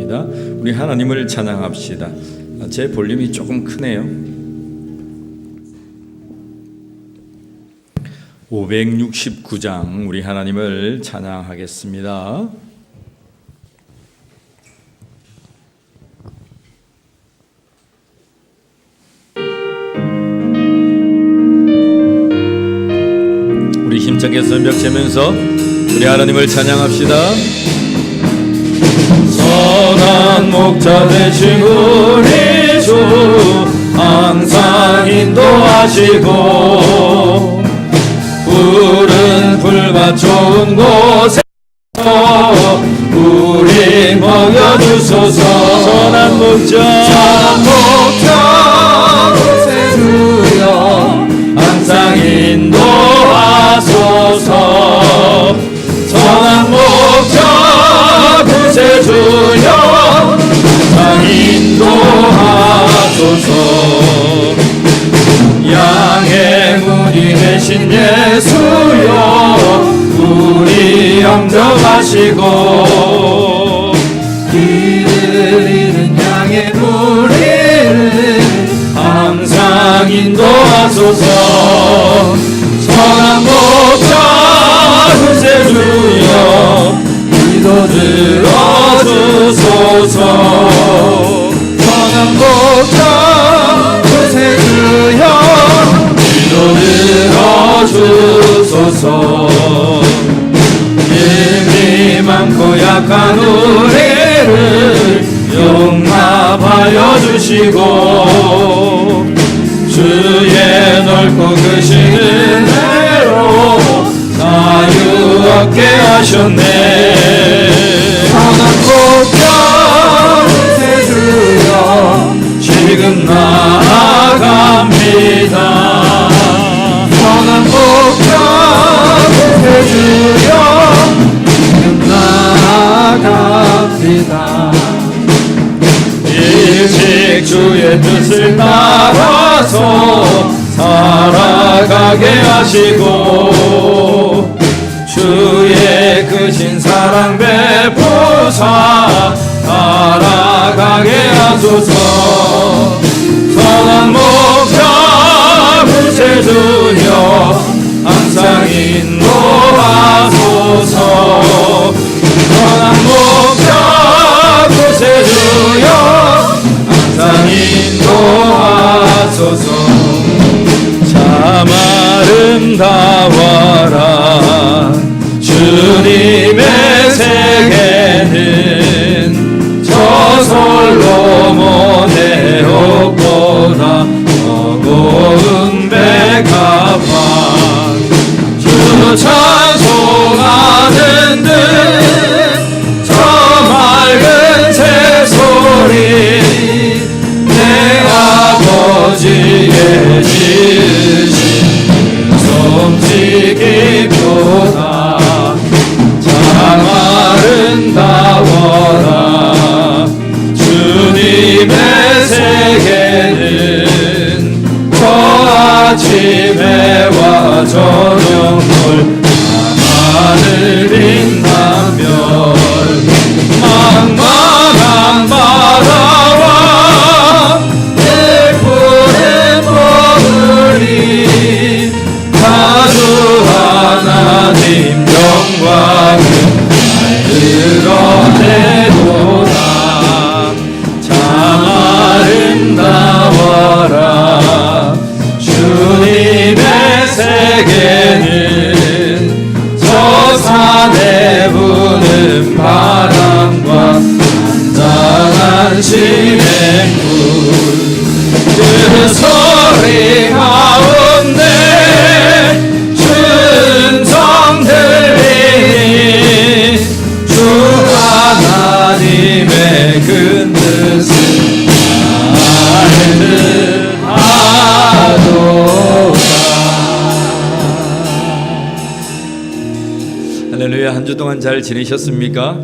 하겠습니다. 우리 하나님을 찬양합시다. 제 볼륨이 조금 크네요. 569장 우리 하나님을 찬양하겠습니다. 우리 힘차게 설명하면서 우리 하나님을 찬양합시다. 선한 목자 되신 우리 주 항상 인도하시고 푸른 풀밭 좋은 곳에 우리 먹여주소서. 선한 목자 곳에 주여 항상 인도하소서. 선한 목자 곳에 주여 항상 인도하소서. 양의 문이 되신 예수여 우리 영접하시고 길을 잃은 양의 우리를 항상 인도하소서. 선한 목자 곳에 주여 기도 들어주소서. 선한 목자 곳에 주여 기도 들어주소서. 힘이 많고 약한 우리를 용납하여 주시고 주의 넓고 크신 은혜로 자유 얻게 하셨네. 선한 목자 곳에 주여 지금 나아갑니다. 선한 목자 곳에 주여 지금 나아갑니다. 일찍 주의 뜻을 따라서 살아가게 하시고 주의 크신 사랑 베푸사 살아가게 하소서. 선한 목자 곳에 주여 항상 인도하소서. 선한 목자 곳에 주여 항상 인도하소서. 참 아름다워라 주님의 세계는 저 솔로몬의 옷보다 더 고운 백합화. 주 찬송하는 듯 저 맑은 새소리 내 아버지의 지으신 솜지기보다 참 아름다워라 주님의 세계는 저 아침에와 저녁물 하늘 빛나며 망망한 바다와 늘 푸른 포들이 다주 하나님 영광을 드러내도다. 참 아름다워라 주님의 세계는 저 산에 부는 바람과 잔잔한 시냇물 그 소리 가운데 순성 들리니 주 하나님의 큰 뜻을 알듯하도다. 할렐루야. 한 주 동안 잘 지내셨습니까?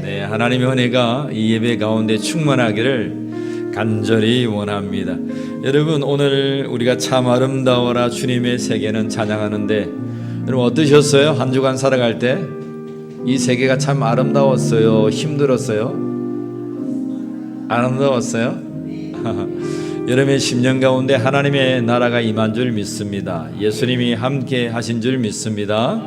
네, 하나님의 은혜가 이 예배 가운데 충만하기를 간절히 원합니다. 여러분, 오늘 우리가 참 아름다워라 주님의 세계는 찬양하는데 여러분 어떠셨어요? 한 주간 살아갈 때 이 세계가 참 아름다웠어요? 힘들었어요? 아름다웠어요? 여러분의 10년 가운데 하나님의 나라가 임한 줄 믿습니다. 예수님이 함께 하신 줄 믿습니다.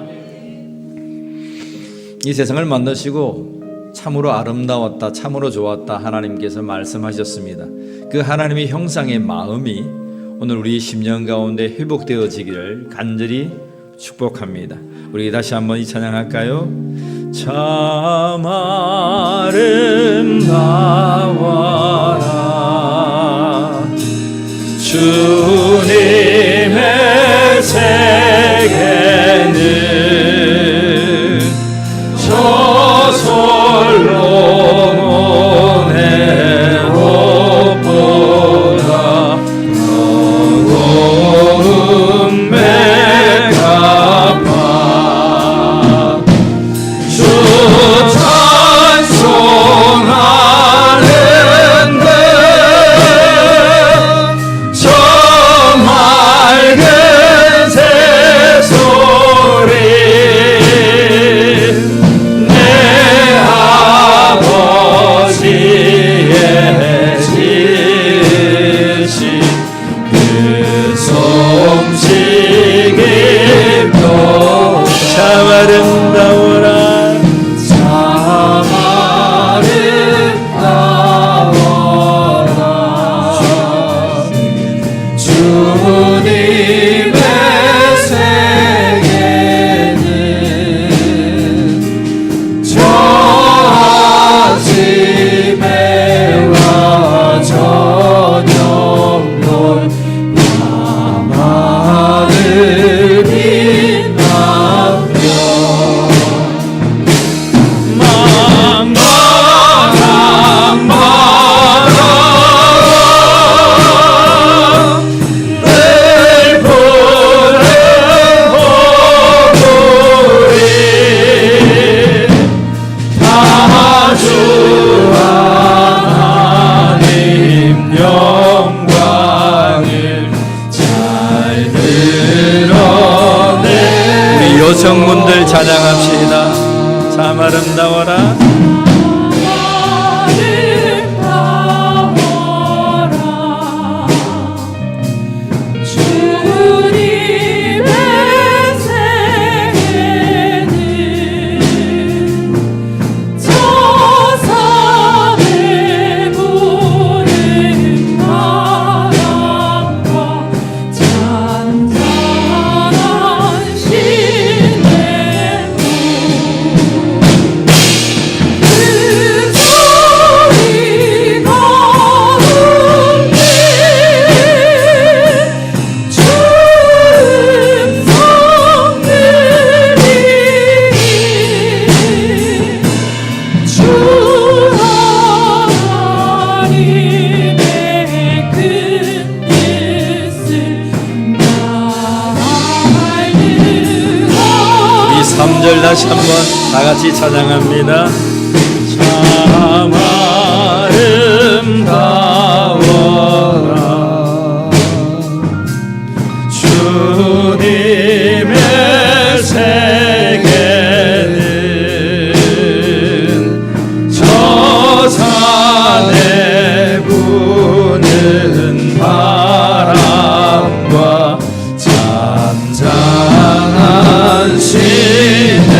이 세상을 만드시고 참으로 아름다웠다, 참으로 좋았다 하나님께서 말씀하셨습니다. 그 하나님의 형상의 마음이 오늘 우리 10년 가운데 회복되어지기를 간절히 축복합니다. 우리 다시 한번 이 찬양할까요? 참 아름다워라 주님의 세계는 저 솔로몬의 옷보다 더고운 백합화 주 찬송하는데 저 맑은 새소리 내 아버지의 지으신 그 솜씨기 표 참 아름다워라 참 아름다워라 주님의 세계는 저 아침에 와 저녁 놀 밤하늘 빛나며 늘 보는 호불이 다 주 하나님 영광을 잘 드러내 우리 여성분들 찬양합시다. 참 아름다워라 주님의 세계는 저 산에 부는 바람과 잔잔한 시냇물 그 소리 가운데 주 음성 들리니 주 하나님의 큰 뜻을 이 3절 다시 한번 다 같이 찬양합니다. 참 아름다워라 주님의 세계는 저 산에 부는 바람과 잔잔한 시냇물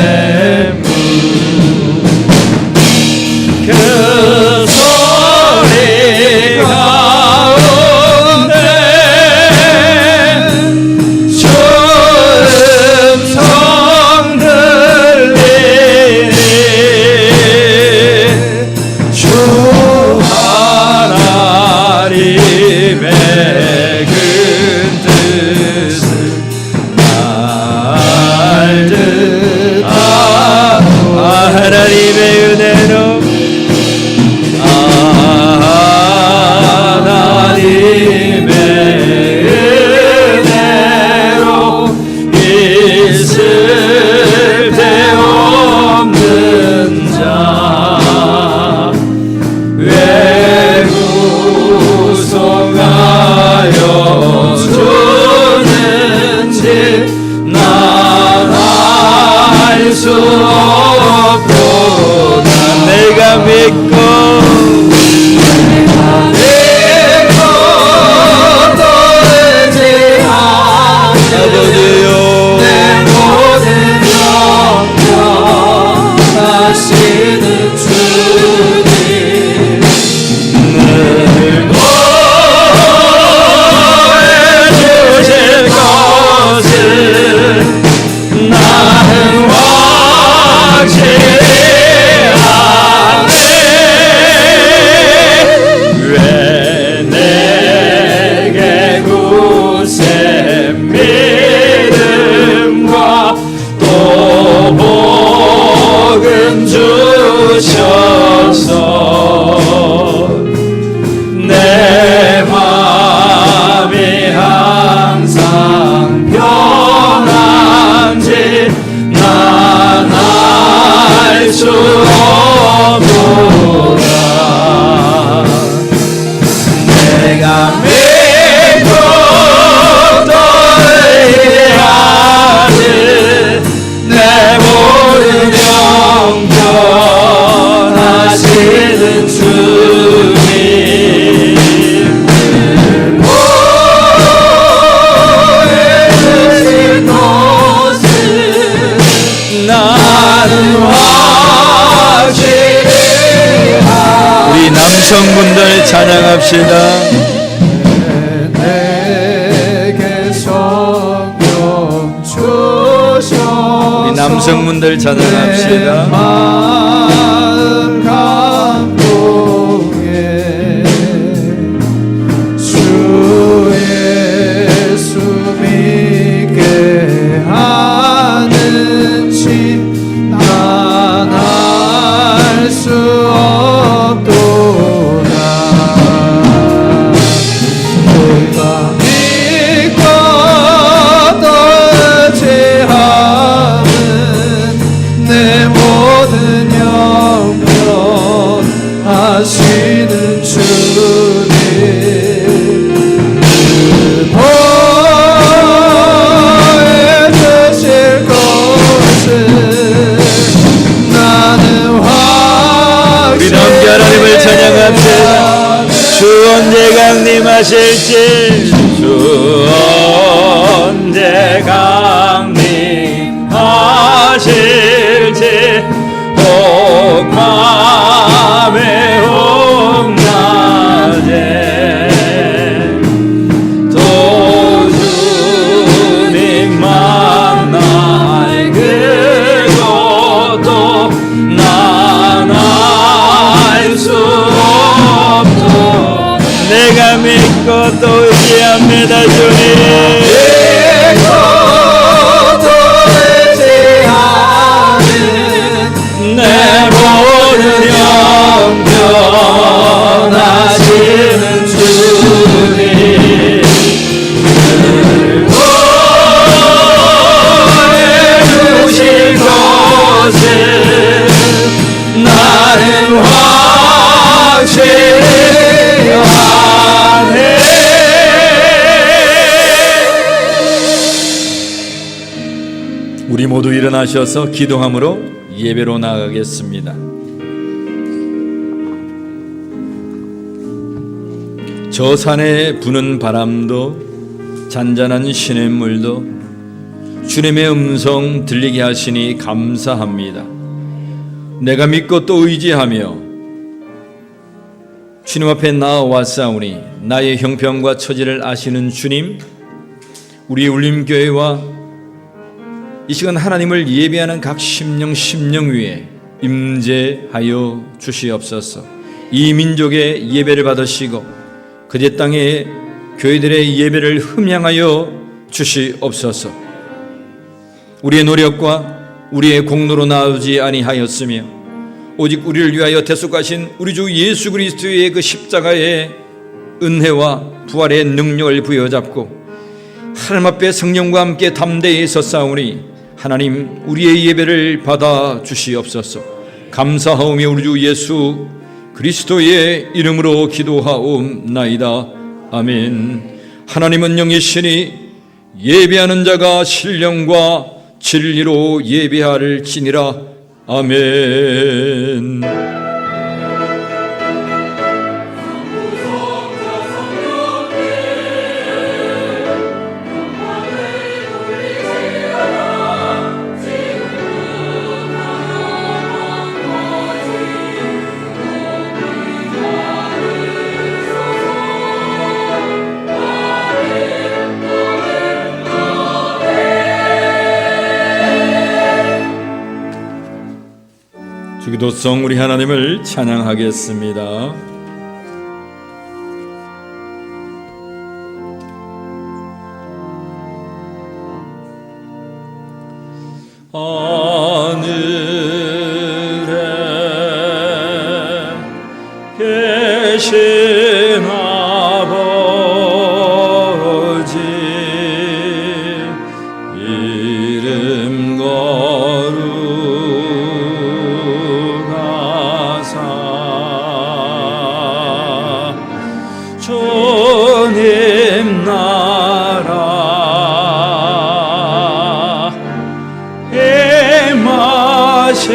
주님 보혜신 것을 나는 확실히 우리 남성분들 찬양합시다. 내게 성령 주셔서 우리 남성분들 내 찬양합시다. 마음 감동에 주 예수 믿게 하는지 난 알 수 없도다. 내가 믿고 의지함은 내 모든 영역 하시는 주님 보여주실 것을 나는 우리 함께 하나님을 찬양합시다. 주 언제 강림하실지 주 언제 강림하실지 오 밤에 오 낮에 또 주님 만날 그것도 난 알 수 없도 내가 믿고 또 의지합니다. 주님 내 모든 영변하시는 주님 보여주실 것을 나는 확실히 아네. 우리 모두 일어나셔서 기도함으로 예배로 나가겠습니다. 저 산에 부는 바람도 잔잔한 시냇물도 주님의 음성 들리게 하시니 감사합니다. 내가 믿고 또 의지하며 주님 앞에 나아왔사오니 나의 형편과 처지를 아시는 주님, 우리 울림교회와 이 시간 하나님을 예배하는 각 심령 위에 임재하여 주시옵소서. 이 민족의 예배를 받으시고 그대 땅의 교회들의 예배를 흠양하여 주시옵소서. 우리의 노력과 우리의 공로로 나오지 아니하였으며 오직 우리를 위하여 대속하신 우리 주 예수 그리스도의 그 십자가의 은혜와 부활의 능력을 부여잡고 하나님 앞에 성령과 함께 담대히 섰사오니 하나님 우리의 예배를 받아 주시옵소서. 감사하오며 우리 주 예수 그리스도의 이름으로 기도하옵나이다. 아멘. 하나님은 영이시니 예배하는 자가 신령과 진리로 예배할지니라. 아멘. 주기도성 우리 하나님을 찬양하겠습니다. 하늘에 계신 아버지 이름 거룩하사 주님 나라 임하시고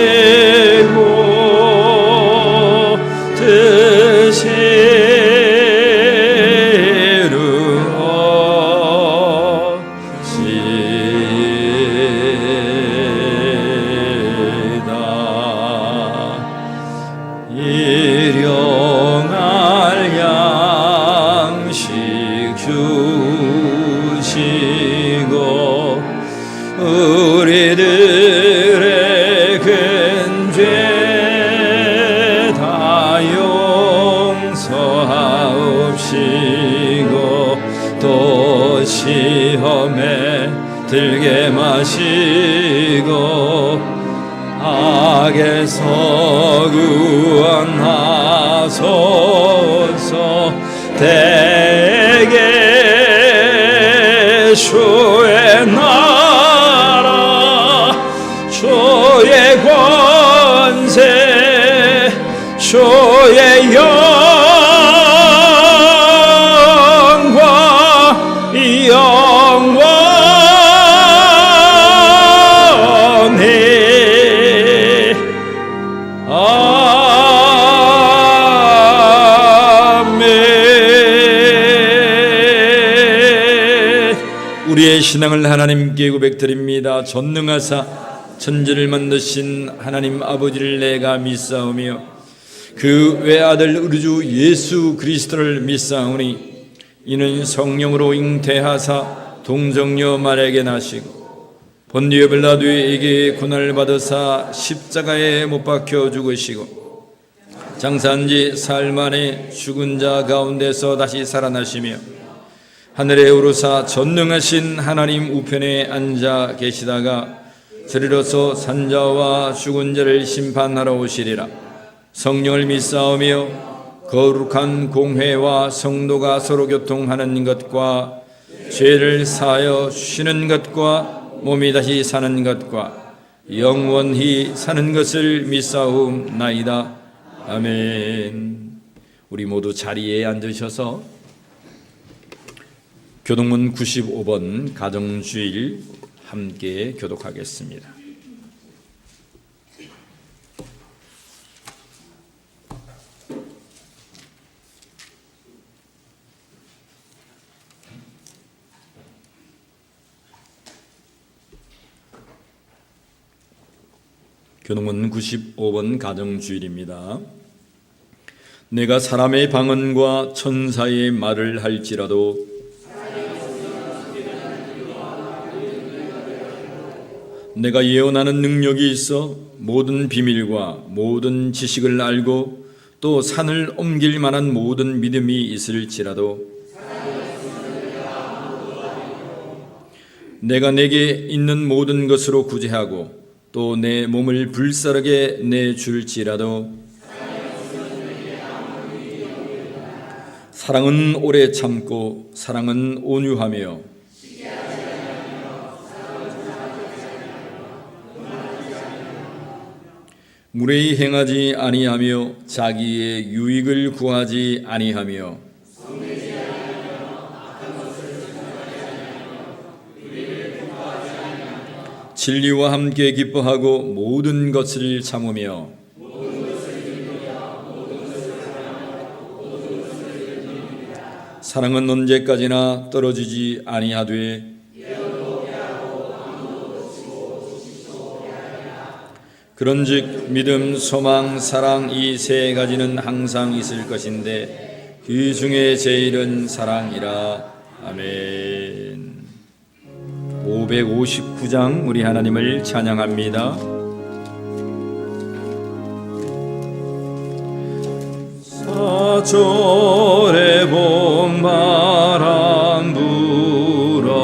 일용할 양식 주시고 우리들의 큰 죄 다 용서하옵시고 또 시험에 들게 마시고 악에서 구원하소서. 대개 주의 나라 주의 권세 주의 영광 우리의 신앙을 하나님께 고백드립니다. 전능하사 천지를 만드신 하나님 아버지를 내가 믿사오며 그 외아들 우리 주 예수 그리스도를 믿사오니 이는 성령으로 잉태하사 동정녀 마리아에게 나시고 본디오 빌라도에게 고난을 받으사 십자가에 못 박혀 죽으시고 장사한 지 사흘 만에 죽은 자 가운데서 다시 살아나시며 하늘에 오르사 전능하신 하나님 우편에 앉아 계시다가 저리로서 산자와 죽은 자를 심판하러 오시리라. 성령을 믿사오며 거룩한 공회와 성도가 서로 교통하는 것과 죄를 사하여 쉬는 것과 몸이 다시 사는 것과 영원히 사는 것을 믿사옵나이다. 아멘. 우리 모두 자리에 앉으셔서 교동문 95번 가정주일 함께 교독하겠습니다. 교동문 95번 가정주일입니다. 내가 사람의 방언과 천사의 말을 할지라도 내가 예언하는 능력이 있어 모든 비밀과 모든 지식을 알고 또 산을 옮길 만한 모든 믿음이 있을지라도 내가 내게 있는 모든 것으로 구제하고 또 내 몸을 불사르게 내줄지라도 사랑은 오래 참고 사랑은 온유하며 무례히 행하지 아니하며 자기의 유익을 구하지 아니하며 진리와 함께 기뻐하고 모든 것을 참으며 사랑은 언제까지나 떨어지지 아니하되 그런즉 믿음, 소망, 사랑 이 세 가지는 항상 있을 것인데 그 중에 제일은 사랑이라. 아멘. 559장 우리 하나님을 찬양합니다. 사절에 봄바람 불어있고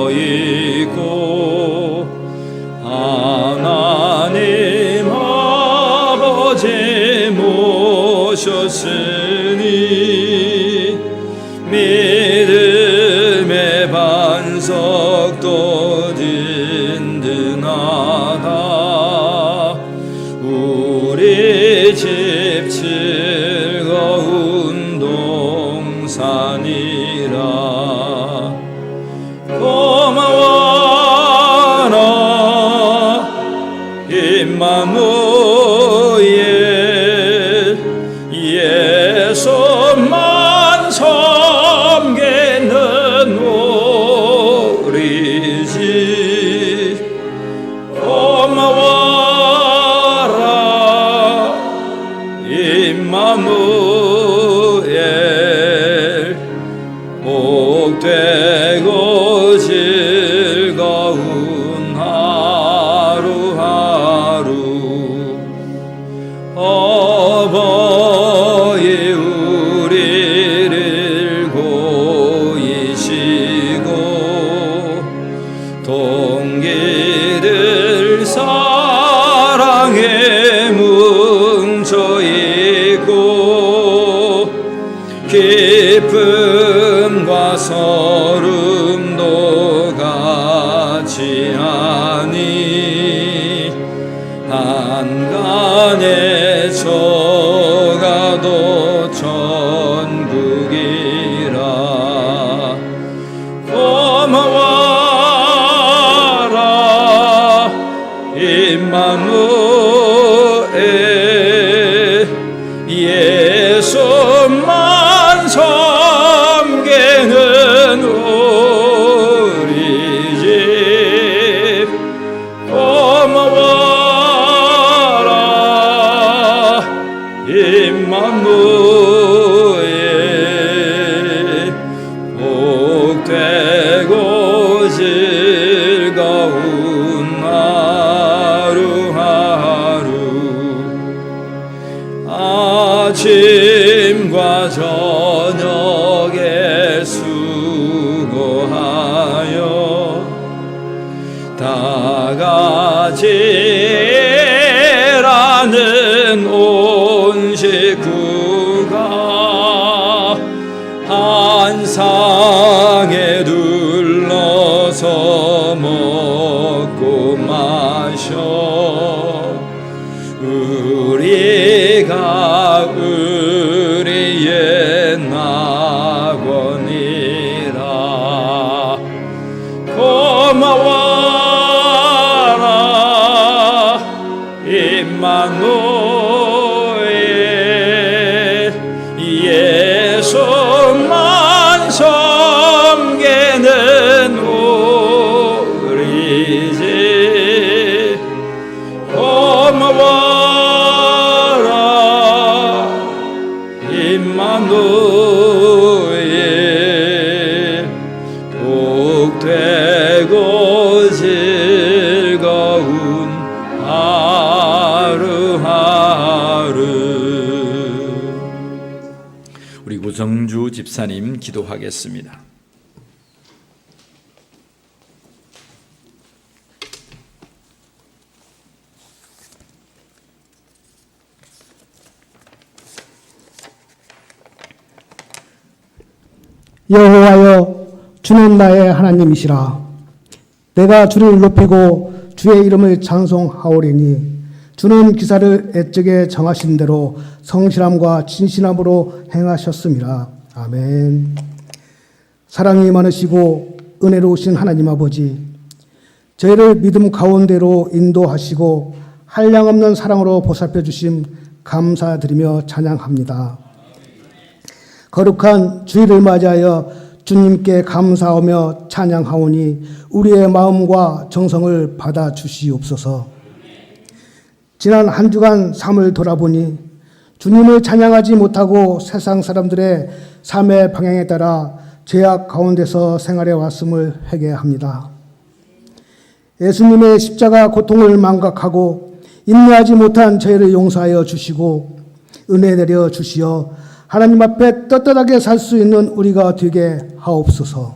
하나님 아버지 모셨으니 믿음의 반석도 든든하다. 우리 집 즐거운 동산이라. 고마워라 임마누엘 예수 기쁨과 서름도 같지 아니 한간에 저가도 천국이라 고마워라 임마누엘 예수만 섬기는 우리 집 고마워라 임마누엘 복되고 즐거운 하루하루 아침과 저녁에 수고하여 다같이 일하는 온 식구가 한 상에 둘러서 먹고 마셔 우리가 우리의 낙원이라 고마워라 임마누엘 예수만 섬기는 우리 집 고마워라 임마누엘 복되고 즐거운 하루하루. 우리 구성주 집사님 기도하겠습니다. 여호와여, 주는 나의 하나님이시라. 내가 주를 높이고 주의 이름을 찬송하오리니 주는 기사를 애적에 정하신 대로 성실함과 진실함으로 행하셨음이라. 아멘. 사랑이 많으시고 은혜로우신 하나님 아버지, 저희를 믿음 가운데로 인도하시고 한량없는 사랑으로 보살펴 주심 감사드리며 찬양합니다. 거룩한 주일을 맞이하여 주님께 감사하며 찬양하오니 우리의 마음과 정성을 받아 주시옵소서. 지난 한 주간 삶을 돌아보니 주님을 찬양하지 못하고 세상 사람들의 삶의 방향에 따라 죄악 가운데서 생활해 왔음을 회개합니다. 예수님의 십자가 고통을 망각하고 인내하지 못한 저희를 용서하여 주시고 은혜 내려 주시어 하나님 앞에 떳떳하게 살 수 있는 우리가 되게 하옵소서.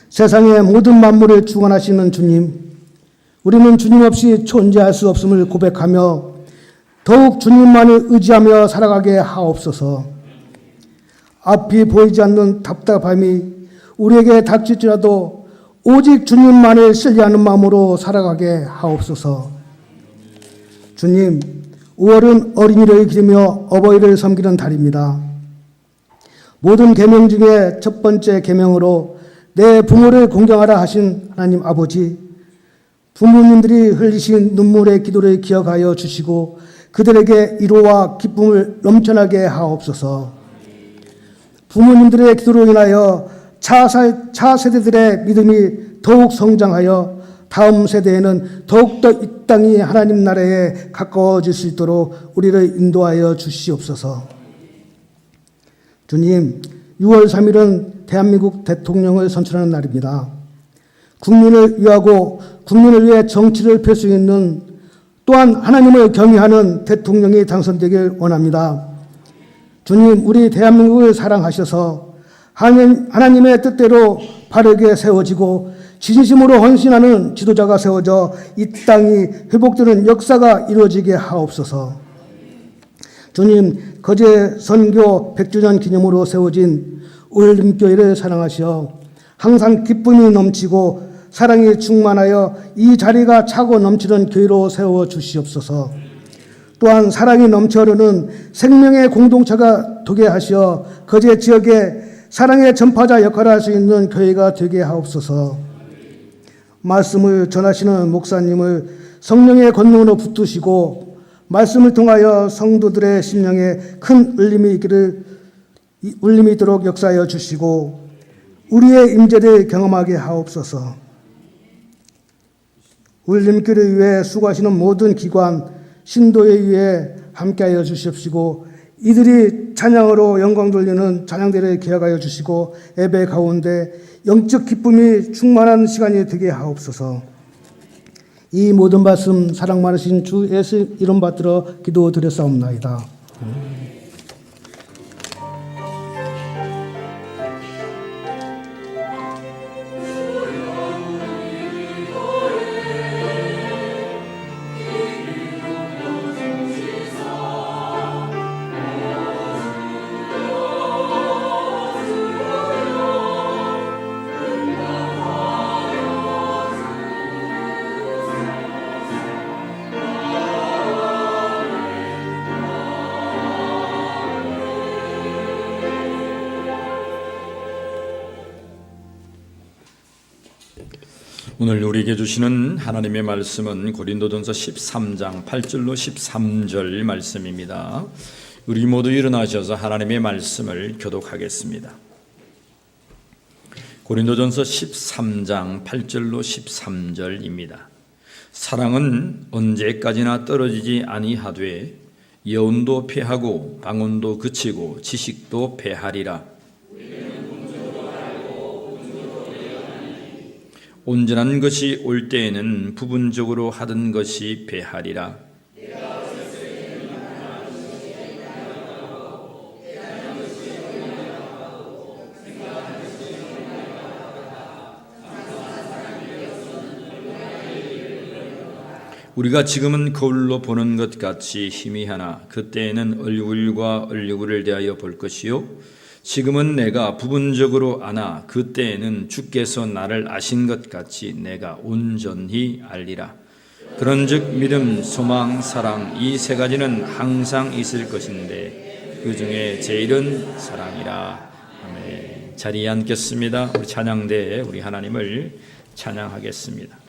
세상의 모든 만물을 주관하시는 주님, 우리는 주님 없이 존재할 수 없음을 고백하며 더욱 주님만을 의지하며 살아가게 하옵소서. 앞이 보이지 않는 답답함이 우리에게 닥칠지라도 오직 주님만을 신뢰하는 마음으로 살아가게 하옵소서. 주님, 5월은 어린이를 기리며 어버이를 섬기는 달입니다. 모든 계명 중에 첫 번째 계명으로 내 부모를 공경하라 하신 하나님 아버지, 부모님들이 흘리신 눈물의 기도를 기억하여 주시고 그들에게 위로와 기쁨을 넘쳐나게 하옵소서. 부모님들의 기도로 인하여 차세대들의 믿음이 더욱 성장하여 다음 세대에는 더욱더 이 땅이 하나님 나라에 가까워질 수 있도록 우리를 인도하여 주시옵소서. 주님, 6월 3일은 대한민국 대통령을 선출하는 날입니다. 국민을 위하고 국민을 위해 정치를 펼 수 있는 또한 하나님을 경외하는 대통령이 당선되길 원합니다. 주님, 우리 대한민국을 사랑하셔서 하나님의 뜻대로 바르게 세워지고 진심으로 헌신하는 지도자가 세워져 이 땅이 회복되는 역사가 이루어지게 하옵소서. 주님, 거제 선교 100주년 기념으로 세워진 울림교회를 사랑하시어 항상 기쁨이 넘치고 사랑이 충만하여 이 자리가 차고 넘치는 교회로 세워 주시옵소서. 또한 사랑이 넘쳐 흐르는 생명의 공동체가 되게 하시어 거제 지역에 사랑의 전파자 역할을 할 수 있는 교회가 되게 하옵소서. 말씀을 전하시는 목사님을 성령의 권능으로 붙드시고 말씀을 통하여 성도들의 심령에 큰 울림이 있도록 역사하여 주시고 우리의 임재를 경험하게 하옵소서. 울림교를 위해 수고하시는 모든 기관, 신도에 위해 함께하여 주시옵시고 이들이 찬양으로 영광 돌리는 찬양대를 기억하여 주시고 예배 가운데 영적 기쁨이 충만한 시간이 되게 하옵소서. 이 모든 말씀 사랑 많으신 주 예수 이름 받들어 기도드렸사옵나이다. 오늘 우리에게 주시는 하나님의 말씀은 고린도전서 13장 8절로 13절 말씀입니다. 우리 모두 일어나셔서 하나님의 말씀을 교독하겠습니다. 고린도전서 13장 8절로 13절입니다. 사랑은 언제까지나 떨어지지 아니하되 여운도 패하고 방언도 그치고 지식도 패하리라. 온전한 것이 올 때에는 부분적으로 하던 것이 패하리라. 우리가 지금은 거울로 보는 것 같이 희미하나 그때에는 얼굴과 얼굴을 대하여 볼 것이요 지금은 내가 부분적으로 아나 그때에는 주께서 나를 아신 것 같이 내가 온전히 알리라. 그런즉 믿음, 소망, 사랑 이 세 가지는 항상 있을 것인데 그 중에 제일은 사랑이라. 아멘. 자리에 앉겠습니다. 우리 찬양대에 우리 하나님을 찬양하겠습니다.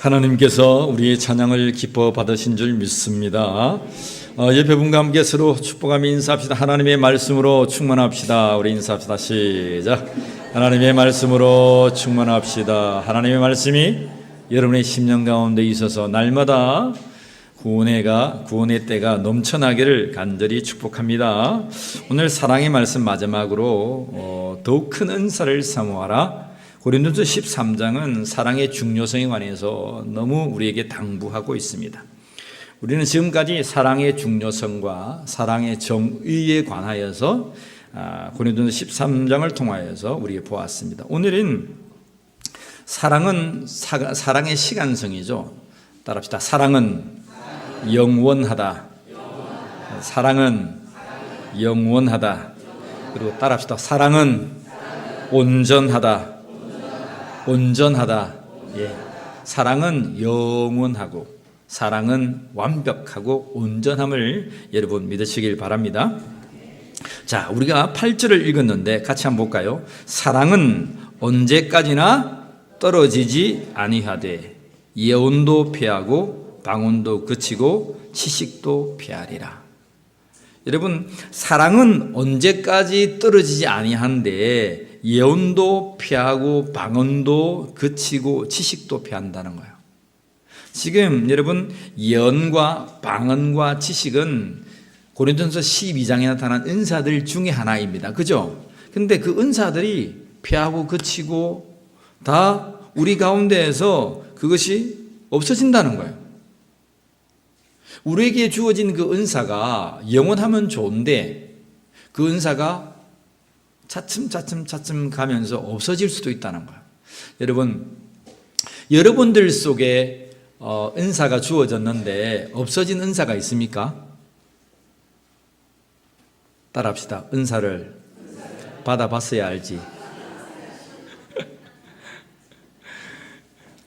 하나님께서 우리의 찬양을 기뻐 받으신 줄 믿습니다. 옆에 분과 함께 서로 축복하며 인사합시다. 하나님의 말씀으로 충만합시다. 우리 인사합시다. 시작. 하나님의 말씀으로 충만합시다. 하나님의 말씀이 여러분의 심령 가운데 있어서 날마다 구원의 때가 넘쳐나기를 간절히 축복합니다. 오늘 사랑의 말씀 마지막으로 더욱 큰 은사를 사모하라. 고린도서 13장은 사랑의 중요성에 관해서 너무 우리에게 당부하고 있습니다. 우리는 지금까지 사랑의 중요성과 사랑의 정의에 관하여서 고린도서 13장을 통하여서 우리가 보았습니다. 오늘은 사랑의 시간성이죠. 따라합시다. 사랑은 영원하다. 사랑은 영원하다. 그리고 따라합시다. 사랑은 온전하다. 온전하다. 예. 사랑은 영원하고 사랑은 완벽하고 온전함을 여러분 믿으시길 바랍니다. 자, 우리가 8절을 읽었는데 같이 한번 볼까요? 사랑은 언제까지나 떨어지지 아니하되 예언도 피하고 방언도 그치고 치식도 피하리라. 여러분, 사랑은 언제까지 떨어지지 아니한데 예언도 피하고 방언도 그치고 치식도 피한다는 거예요. 지금 여러분, 예언과 방언과 치식은 고린도전서 12장에 나타난 은사들 중에 하나입니다. 그죠? 근데 그 은사들이 피하고 그치고 다 우리 가운데에서 그것이 없어진다는 거예요. 우리에게 주어진 그 은사가 영원하면 좋은데 그 은사가 차츰 가면서 없어질 수도 있다는 거예요. 여러분들 속에 은사가 주어졌는데 없어진 은사가 있습니까? 따라합시다. 은사를 받아봤어야 알지.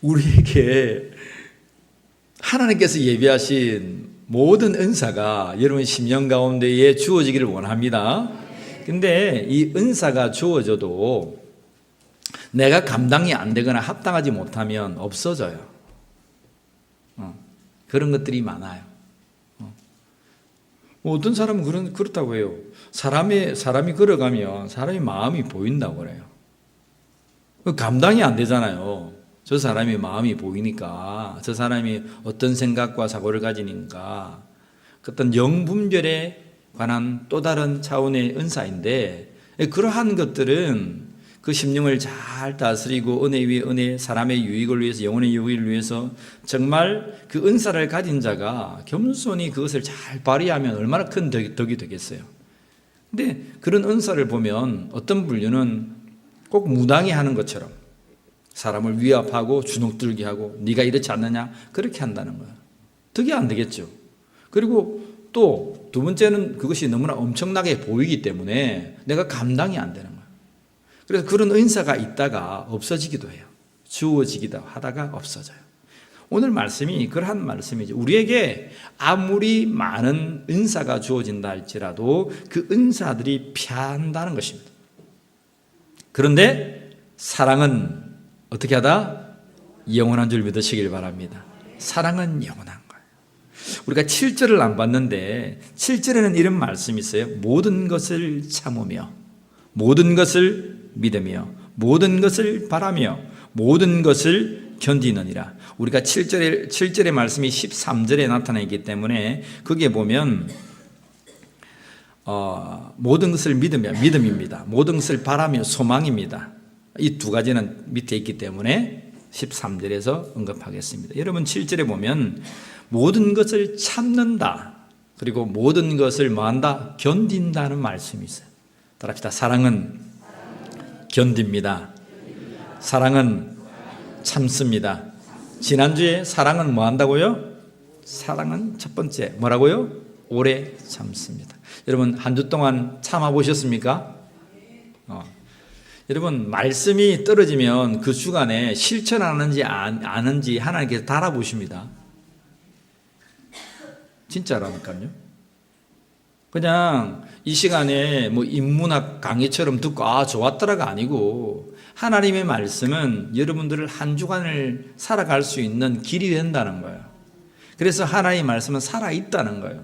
우리에게 하나님께서 예비하신 모든 은사가 여러분 심령 가운데에 주어지기를 원합니다. 근데 이 은사가 주어져도 내가 감당이 안 되거나 합당하지 못하면 없어져요. 그런 것들이 많아요. 어떤 사람은 그렇다고 해요. 사람이 걸어가면 사람의 마음이 보인다고 그래요. 감당이 안 되잖아요. 저 사람의 마음이 보이니까, 저 사람이 어떤 생각과 사고를 가지니까 어떤 영분별에 관한 또 다른 차원의 은사인데, 그러한 것들은 그 심령을 잘 다스리고 은혜 위에 은혜, 사람의 유익을 위해서, 영혼의 유익을 위해서 정말 그 은사를 가진 자가 겸손히 그것을 잘 발휘하면 얼마나 큰 덕이 되겠어요. 근데 그런 은사를 보면 어떤 분류는 꼭 무당이 하는 것처럼 사람을 위압하고 주눅들게 하고 네가 이렇지 않느냐 그렇게 한다는 거예요. 덕이 안 되겠죠. 그리고 또 두 번째는 그것이 너무나 엄청나게 보이기 때문에 내가 감당이 안 되는 거예요. 그래서 그런 은사가 있다가 없어지기도 해요. 주어지기도 하다가 없어져요. 오늘 말씀이 그러한 말씀이죠. 우리에게 아무리 많은 은사가 주어진다 할지라도 그 은사들이 피한다는 것입니다. 그런데 사랑은 어떻게 하다? 영원한 줄 믿으시길 바랍니다. 사랑은 영원한 거예요. 우리가 7절을 안 봤는데 7절에는 이런 말씀이 있어요. 모든 것을 참으며 모든 것을 믿으며 모든 것을 바라며 모든 것을 견디느니라. 우리가 7절의 말씀이 13절에 나타나기 때문에 거기에 보면 모든 것을 믿으며 믿음입니다. 모든 것을 바라며 소망입니다. 이 두 가지는 밑에 있기 때문에 13절에서 언급하겠습니다. 여러분 7절에 보면 모든 것을 참는다. 그리고 모든 것을 뭐한다? 견딘다는 말씀이 있어요. 따라합시다. 사랑은 견딥니다. 사랑은 참습니다. 지난주에 사랑은 뭐 한다고요? 사랑은 첫 번째 뭐라고요? 오래 참습니다. 여러분 한 주 동안 참아보셨습니까? 여러분 말씀이 떨어지면 그 주간에 실천하는지 안 하는지 하나님께서 달아보십니다. 진짜라니까요. 그냥 이 시간에 뭐 인문학 강의처럼 듣고 좋았더라가 아니고 하나님의 말씀은 여러분들을 한 주간을 살아갈 수 있는 길이 된다는 거예요. 그래서 하나님의 말씀은 살아있다는 거예요.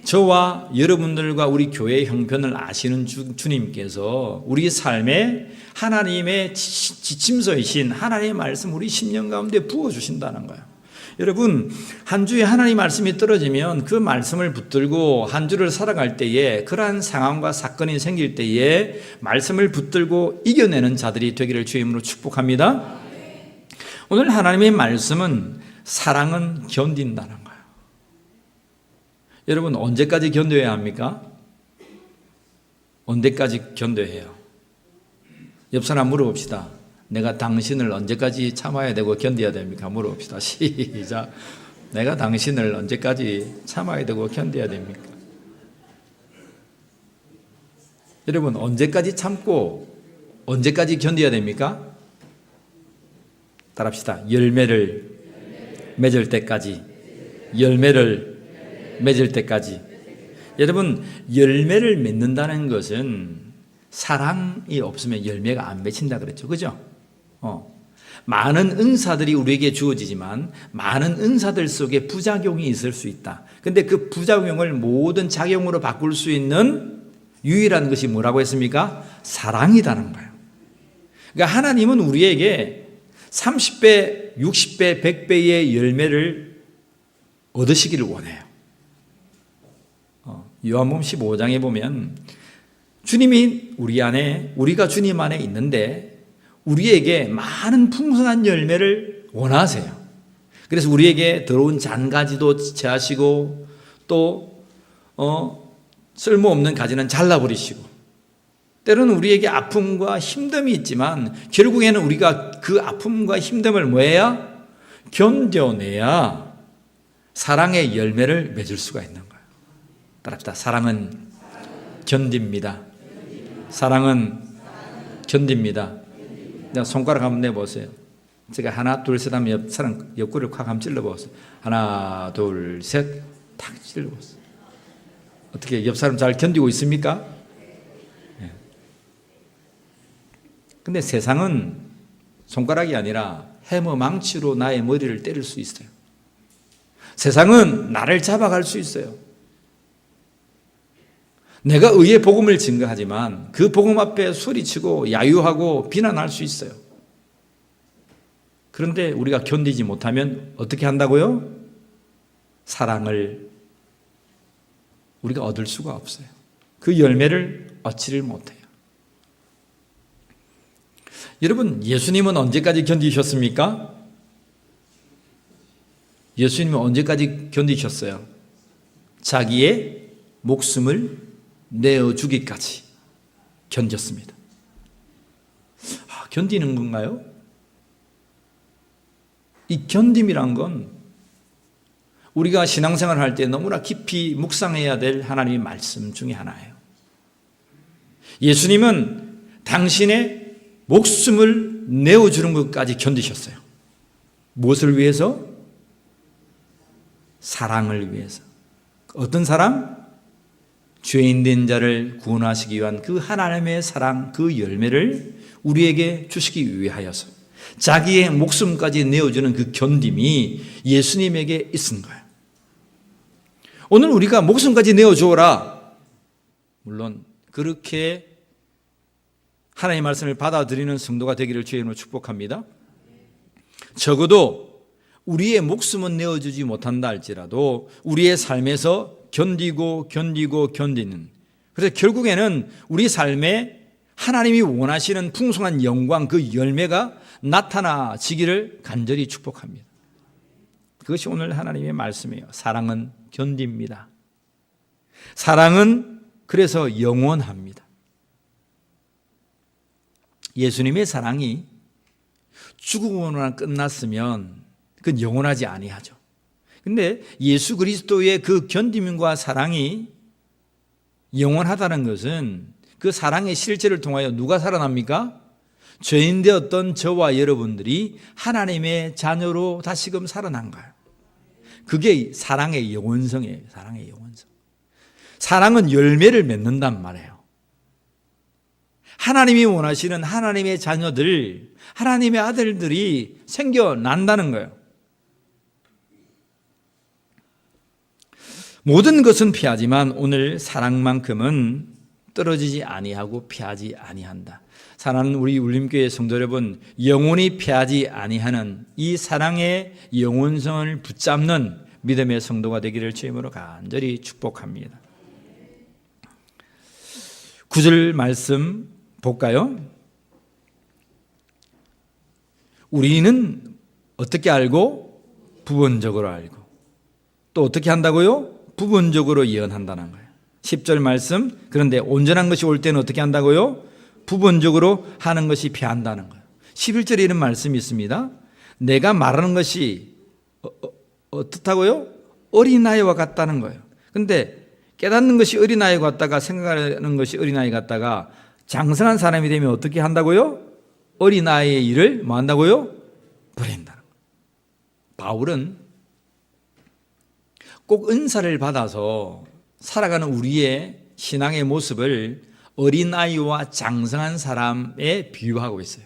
저와 여러분들과 우리 교회의 형편을 아시는 주님께서 우리 삶에 하나님의 지침서이신 하나님의 말씀 우리 심령 가운데 부어주신다는 거예요. 여러분, 한 주에 하나님 말씀이 떨어지면 그 말씀을 붙들고 한 주를 살아갈 때에 그러한 상황과 사건이 생길 때에 말씀을 붙들고 이겨내는 자들이 되기를 주의 이름으로 축복합니다. 오늘 하나님의 말씀은 사랑은 견딘다는 거예요. 여러분, 언제까지 견뎌야 합니까? 언제까지 견뎌해요? 옆 사람 물어봅시다. 내가 당신을 언제까지 참아야 되고 견뎌야 됩니까? 물어봅시다. 시작. 내가 당신을 언제까지 참아야 되고 견뎌야 됩니까? 여러분, 언제까지 참고 언제까지 견뎌야 됩니까? 따라합시다. 열매를 맺을 때까지. 열매를 맺을 때까지. 여러분, 열매를 맺는다는 것은 사랑이 없으면 열매가 안 맺힌다 그랬죠. 그죠? 많은 은사들이 우리에게 주어지지만 많은 은사들 속에 부작용이 있을 수 있다. 근데 그 부작용을 모든 작용으로 바꿀 수 있는 유일한 것이 뭐라고 했습니까? 사랑이라는 거예요. 그러니까 하나님은 우리에게 30배, 60배, 100배의 열매를 얻으시기를 원해요. 요한복음 15장에 보면 주님이 우리 안에, 우리가 주님 안에 있는데 우리에게 많은 풍성한 열매를 원하세요. 그래서 우리에게 더러운 잔가지도 제하시고 또 쓸모없는 가지는 잘라버리시고 때로는 우리에게 아픔과 힘듦이 있지만 결국에는 우리가 그 아픔과 힘듦을 뭐해야? 견뎌내야 사랑의 열매를 맺을 수가 있는 거예요. 따라합시다. 사랑은 견딥니다. 사랑은 견딥니다. 손가락 한번 내보세요. 제가 하나 둘 셋 하면 옆 사람 옆구리를 콱 한번 찔러보세요. 하나 둘 셋 탁 찔러보세요. 어떻게 옆 사람 잘 견디고 있습니까? 네. 근데 세상은 손가락이 아니라 해머 망치로 나의 머리를 때릴 수 있어요. 세상은 나를 잡아갈 수 있어요. 내가 의의 복음을 증거하지만 그 복음 앞에 소리치고 야유하고 비난할 수 있어요. 그런데 우리가 견디지 못하면 어떻게 한다고요? 사랑을 우리가 얻을 수가 없어요. 그 열매를 얻지를 못해요. 여러분, 예수님은 언제까지 견디셨습니까? 예수님은 언제까지 견디셨어요? 자기의 목숨을 내어주기까지 견뎠습니다. 견디는 건가요? 이 견딤이란 건 우리가 신앙생활을 할 때 너무나 깊이 묵상해야 될 하나님의 말씀 중에 하나예요. 예수님은 당신의 목숨을 내어주는 것까지 견디셨어요. 무엇을 위해서? 사랑을 위해서. 어떤 사랑? 죄인된 자를 구원하시기 위한 그 하나님의 사랑, 그 열매를 우리에게 주시기 위하여서 자기의 목숨까지 내어주는 그 견딤이 예수님에게 있은 거예요. 오늘 우리가 목숨까지 내어주어라. 물론 그렇게 하나님의 말씀을 받아들이는 성도가 되기를 주의 이름으로 축복합니다. 적어도 우리의 목숨은 내어주지 못한다 할지라도 우리의 삶에서 견디는, 그래서 결국에는 우리 삶에 하나님이 원하시는 풍성한 영광, 그 열매가 나타나지기를 간절히 축복합니다. 그것이 오늘 하나님의 말씀이에요. 사랑은 견딥니다. 사랑은 그래서 영원합니다. 예수님의 사랑이 죽음으로만 끝났으면 그건 영원하지 아니하죠. 근데 예수 그리스도의 그 견딤과 사랑이 영원하다는 것은 그 사랑의 실제를 통하여 누가 살아납니까? 죄인 되었던 저와 여러분들이 하나님의 자녀로 다시금 살아난 거예요. 그게 사랑의 영원성이에요. 사랑의 영원성. 사랑은 열매를 맺는단 말이에요. 하나님이 원하시는 하나님의 자녀들, 하나님의 아들들이 생겨난다는 거예요. 모든 것은 피하지만 오늘 사랑만큼은 떨어지지 아니하고 피하지 아니한다. 사랑하는 우리 울림교회 성도 여러분, 영원히 피하지 아니하는 이 사랑의 영원성을 붙잡는 믿음의 성도가 되기를 주님으로 간절히 축복합니다. 9절 말씀 볼까요? 우리는 어떻게 알고? 부분적으로 알고. 또 어떻게 한다고요? 부분적으로 예언한다는 거예요. 10절 말씀, 그런데 온전한 것이 올 때는 어떻게 한다고요? 부분적으로 하는 것이 피한다는 거예요. 11절에 이런 말씀이 있습니다. 내가 말하는 것이 어떻다고요? 어린아이와 같다는 거예요. 그런데 깨닫는 것이 어린아이 같다가 생각하는 것이 어린아이 같다가 장성한 사람이 되면 어떻게 한다고요? 어린아이의 일을 뭐 한다고요? 버린다는 거예요. 바울은 꼭 은사를 받아서 살아가는 우리의 신앙의 모습을 어린아이와 장성한 사람에 비유하고 있어요.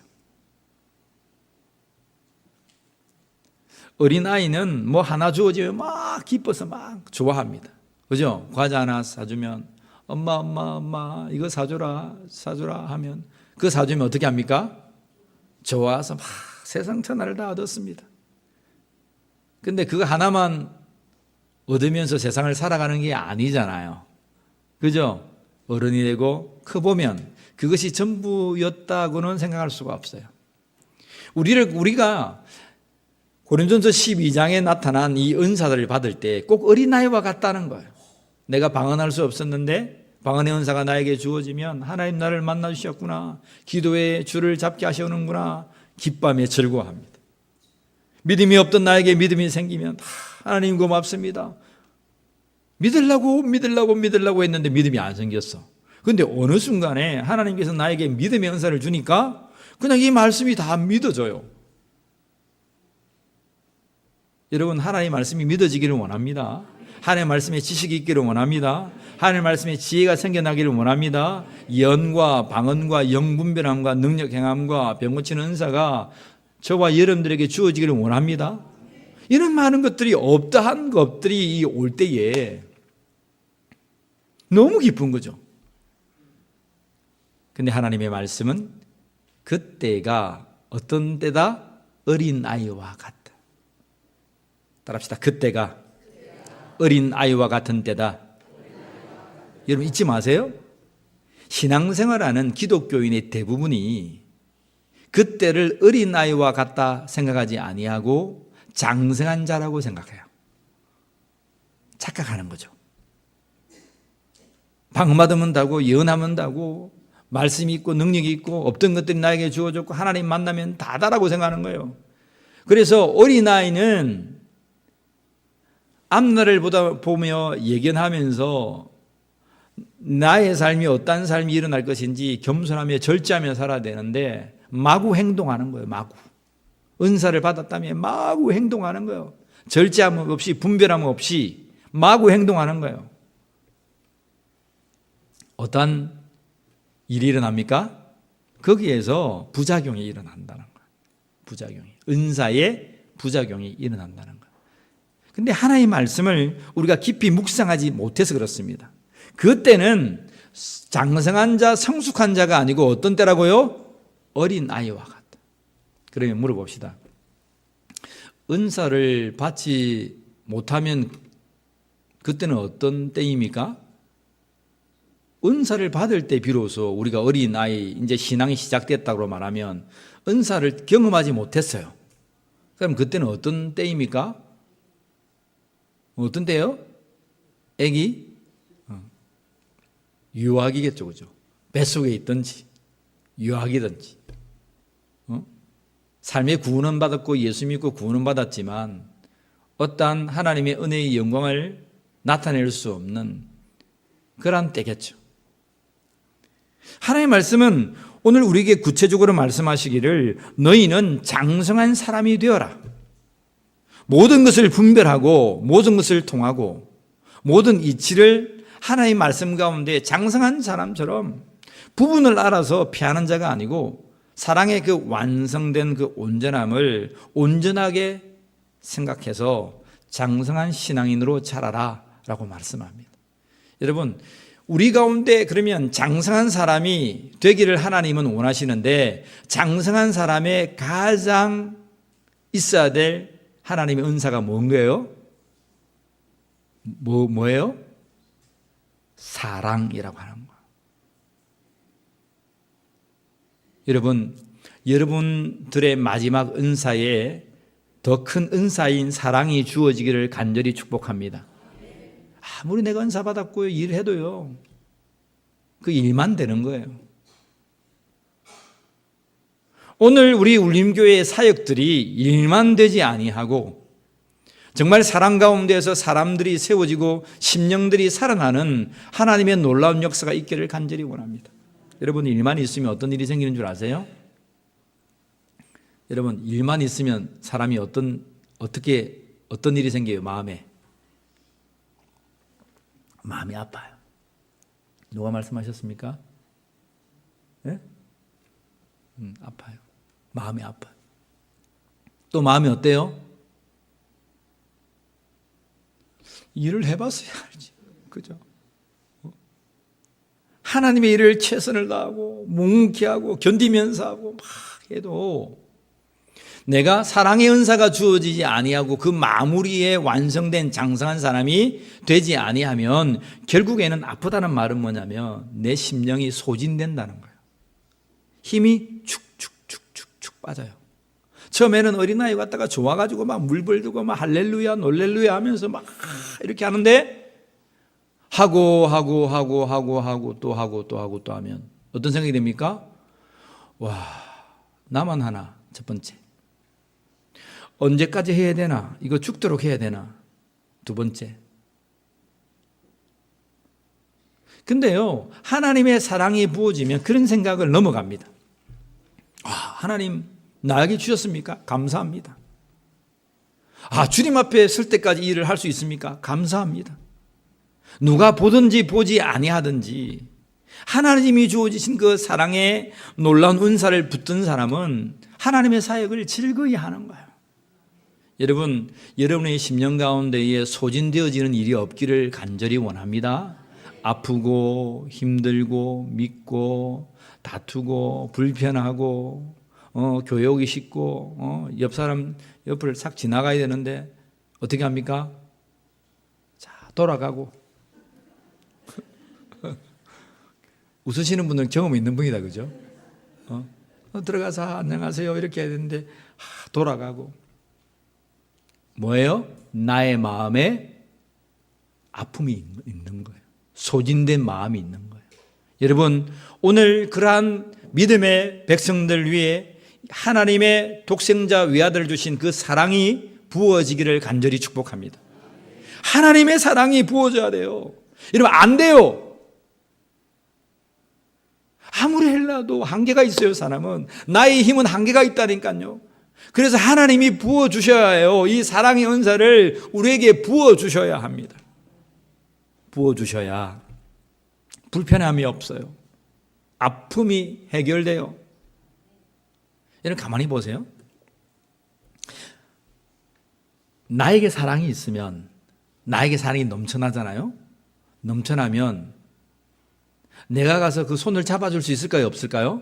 어린아이는 뭐 하나 주어지면 막 기뻐서 막 좋아합니다. 그죠? 과자 하나 사주면 엄마 이거 사줘라 하면 그거 사주면 어떻게 합니까? 좋아서 막 세상 천하를 다 얻었습니다. 근데 그거 하나만 얻으면서 세상을 살아가는 게 아니잖아요. 그죠? 어른이 되고 커보면 그것이 전부였다고는 생각할 수가 없어요. 우리가 고린도전서 12장에 나타난 이 은사들을 받을 때 꼭 어린아이와 같다는 거예요. 내가 방언할 수 없었는데 방언의 은사가 나에게 주어지면 하나님 나를 만나 주셨구나. 기도의 줄을 잡게 하시는구나. 기뻐하며 즐거워합니다. 믿음이 없던 나에게 믿음이 생기면 하나님 고맙습니다. 믿으려고 했는데 믿음이 안 생겼어. 그런데 어느 순간에 하나님께서 나에게 믿음의 은사를 주니까 그냥 이 말씀이 다 믿어져요. 여러분, 하나님의 말씀이 믿어지기를 원합니다. 하나님의 말씀에 지식이 있기를 원합니다. 하나님의 말씀에 지혜가 생겨나기를 원합니다. 예언과 방언과 영분별함과 능력 행함과 병 고치는 은사가 저와 여러분들에게 주어지기를 원합니다. 이런 많은 것들이 없다한 것들이 올 때에 너무 기쁜 거죠. 근데 하나님의 말씀은 그때가 어떤 때다? 어린아이와 같다. 따라합시다. 그때가 어린아이와 같은 때다. 여러분 잊지 마세요. 신앙생활하는 기독교인의 대부분이 그때를 어린아이와 같다 생각하지 아니하고 장성한 자라고 생각해요. 착각하는 거죠. 방언받으면 다고 예언하면 다고 말씀이 있고 능력이 있고 없던 것들이 나에게 주어졌고 하나님 만나면 다다라고 생각하는 거예요. 그래서 어린아이는 앞날을 보며 예견하면서 나의 삶이 어떤 삶이 일어날 것인지 겸손하며 절제하며 살아야 되는데 마구 행동하는 거예요. 마구. 은사를 받았다면 마구 행동하는 거예요. 절제함 없이 분별함 없이 마구 행동하는 거예요. 어떤 일이 일어납니까? 거기에서 부작용이 일어난다는 거예요. 부작용이. 은사의 부작용이 일어난다는 거예요. 근데 하나님의 말씀을 우리가 깊이 묵상하지 못해서 그렇습니다. 그때는 장성한 자, 성숙한 자가 아니고 어떤 때라고요? 어린아이와 같다. 그러면 물어봅시다. 은사를 받지 못하면 그때는 어떤 때입니까? 은사를 받을 때 비로소 우리가 어린아이, 이제 신앙이 시작됐다고 말하면 은사를 경험하지 못했어요. 그럼 그때는 어떤 때입니까? 어떤 때요? 애기? 유아기겠죠, 그죠? 뱃속에 있든지, 유아기든지. 삶의 구원은 받았고 예수 믿고 구원은 받았지만 어떠한 하나님의 은혜의 영광을 나타낼 수 없는 그런 때겠죠. 하나님의 말씀은 오늘 우리에게 구체적으로 말씀하시기를 너희는 장성한 사람이 되어라. 모든 것을 분별하고 모든 것을 통하고 모든 이치를 하나님의 말씀 가운데 장성한 사람처럼 부분을 알아서 피하는 자가 아니고 사랑의 그 완성된 그 온전함을 온전하게 생각해서 장성한 신앙인으로 자라라 라고 말씀합니다. 여러분, 우리 가운데 그러면 장성한 사람이 되기를 하나님은 원하시는데 장성한 사람의 가장 있어야 될 하나님의 은사가 뭔가요? 뭐예요? 사랑이라고 하는 거예요. 여러분, 여러분들의 마지막 은사에 더 큰 은사인 사랑이 주어지기를 간절히 축복합니다. 아무리 내가 은사 받았고요, 일해도요, 그 일만 되는 거예요. 오늘 우리 울림교회의 사역들이 일만 되지 아니하고 정말 사랑 가운데서 사람들이 세워지고 심령들이 살아나는 하나님의 놀라운 역사가 있기를 간절히 원합니다. 여러분, 일만 있으면 어떤 일이 생기는 줄 아세요? 여러분, 일만 있으면 사람이 어떤 일이 생겨요? 마음이 아파요. 누가 말씀하셨습니까? 예? 아파요. 마음이 아파요. 또 마음이 어때요? 일을 해봤어야 알지. 그죠? 하나님의 일을 최선을 다하고 묵묵히 하고 견디면서 하고 막 해도 내가 사랑의 은사가 주어지지 아니하고 그 마무리에 완성된 장성한 사람이 되지 아니하면 결국에는 아프다는 말은 뭐냐면 내 심령이 소진된다는 거예요. 힘이 축축축축축 빠져요. 처음에는 어린아이 갔다가 좋아가지고 막 물벌들고 막 할렐루야 놀렐루야 하면서 막 이렇게 하는데 하고 또 하면 어떤 생각이 됩니까? 와, 나만 하나. 첫 번째, 언제까지 해야 되나? 이거 죽도록 해야 되나? 두 번째. 근데요, 하나님의 사랑이 부어지면 그런 생각을 넘어갑니다. 하나님 나에게 주셨습니까? 감사합니다. 주님 앞에 설 때까지 일을 할 수 있습니까? 감사합니다. 누가 보든지 보지 아니하든지 하나님이 주어지신 그 사랑의 놀라운 은사를 붙든 사람은 하나님의 사역을 즐거이 하는 거예요. 여러분, 여러분의 심령 가운데에 소진되어지는 일이 없기를 간절히 원합니다. 아프고 힘들고 믿고 다투고 불편하고 교회 오기 싫고 옆 사람 옆을 싹 지나가야 되는데 어떻게 합니까? 자, 돌아가고. 웃으시는 분들은 경험이 있는 분이다, 그죠? 들어가서 안녕하세요 이렇게 해야 되는데 돌아가고. 뭐예요? 나의 마음에 아픔이 있는 거예요. 소진된 마음이 있는 거예요. 여러분, 오늘 그러한 믿음의 백성들 위해 하나님의 독생자 외아들 주신 그 사랑이 부어지기를 간절히 축복합니다. 하나님의 사랑이 부어져야 돼요. 여러분, 안 돼요. 아무리 hel라도 한계가 있어요. 사람은 나의 힘은 한계가 있다니까요. 그래서 하나님이 부어주셔야 해요. 이 사랑의 은사를 우리에게 부어주셔야 합니다. 부어주셔야 불편함이 없어요. 아픔이 해결돼요. 여러분, 가만히 보세요. 나에게 사랑이 있으면 나에게 사랑이 넘쳐나잖아요. 넘쳐나면 내가 가서 그 손을 잡아줄 수 있을까요? 없을까요?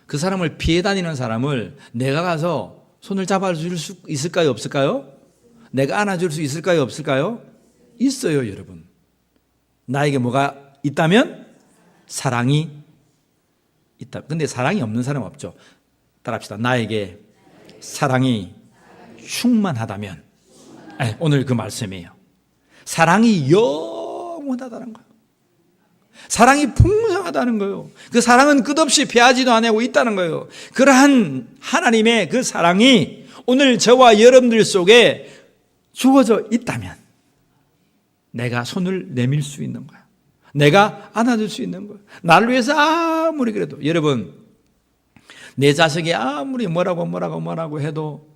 그 사람을 피해 다니는 사람을 내가 가서 손을 잡아줄 수 있을까요? 없을까요? 내가 안아줄 수 있을까요? 없을까요? 있어요, 여러분. 나에게 뭐가 있다면? 사랑이 있다. 근데 사랑이 없는 사람 없죠. 따라합시다. 나에게 사랑이 충만하다면. 오늘 그 말씀이에요. 사랑이 영원하다는 거예요. 사랑이 풍성하다는 거예요. 그 사랑은 끝없이 패하지도 않고 있다는 거예요. 그러한 하나님의 그 사랑이 오늘 저와 여러분들 속에 주어져 있다면 내가 손을 내밀 수 있는 거야. 내가 안아줄 수 있는 거야. 나를 위해서 아무리 그래도, 여러분, 내 자식이 아무리 뭐라고 해도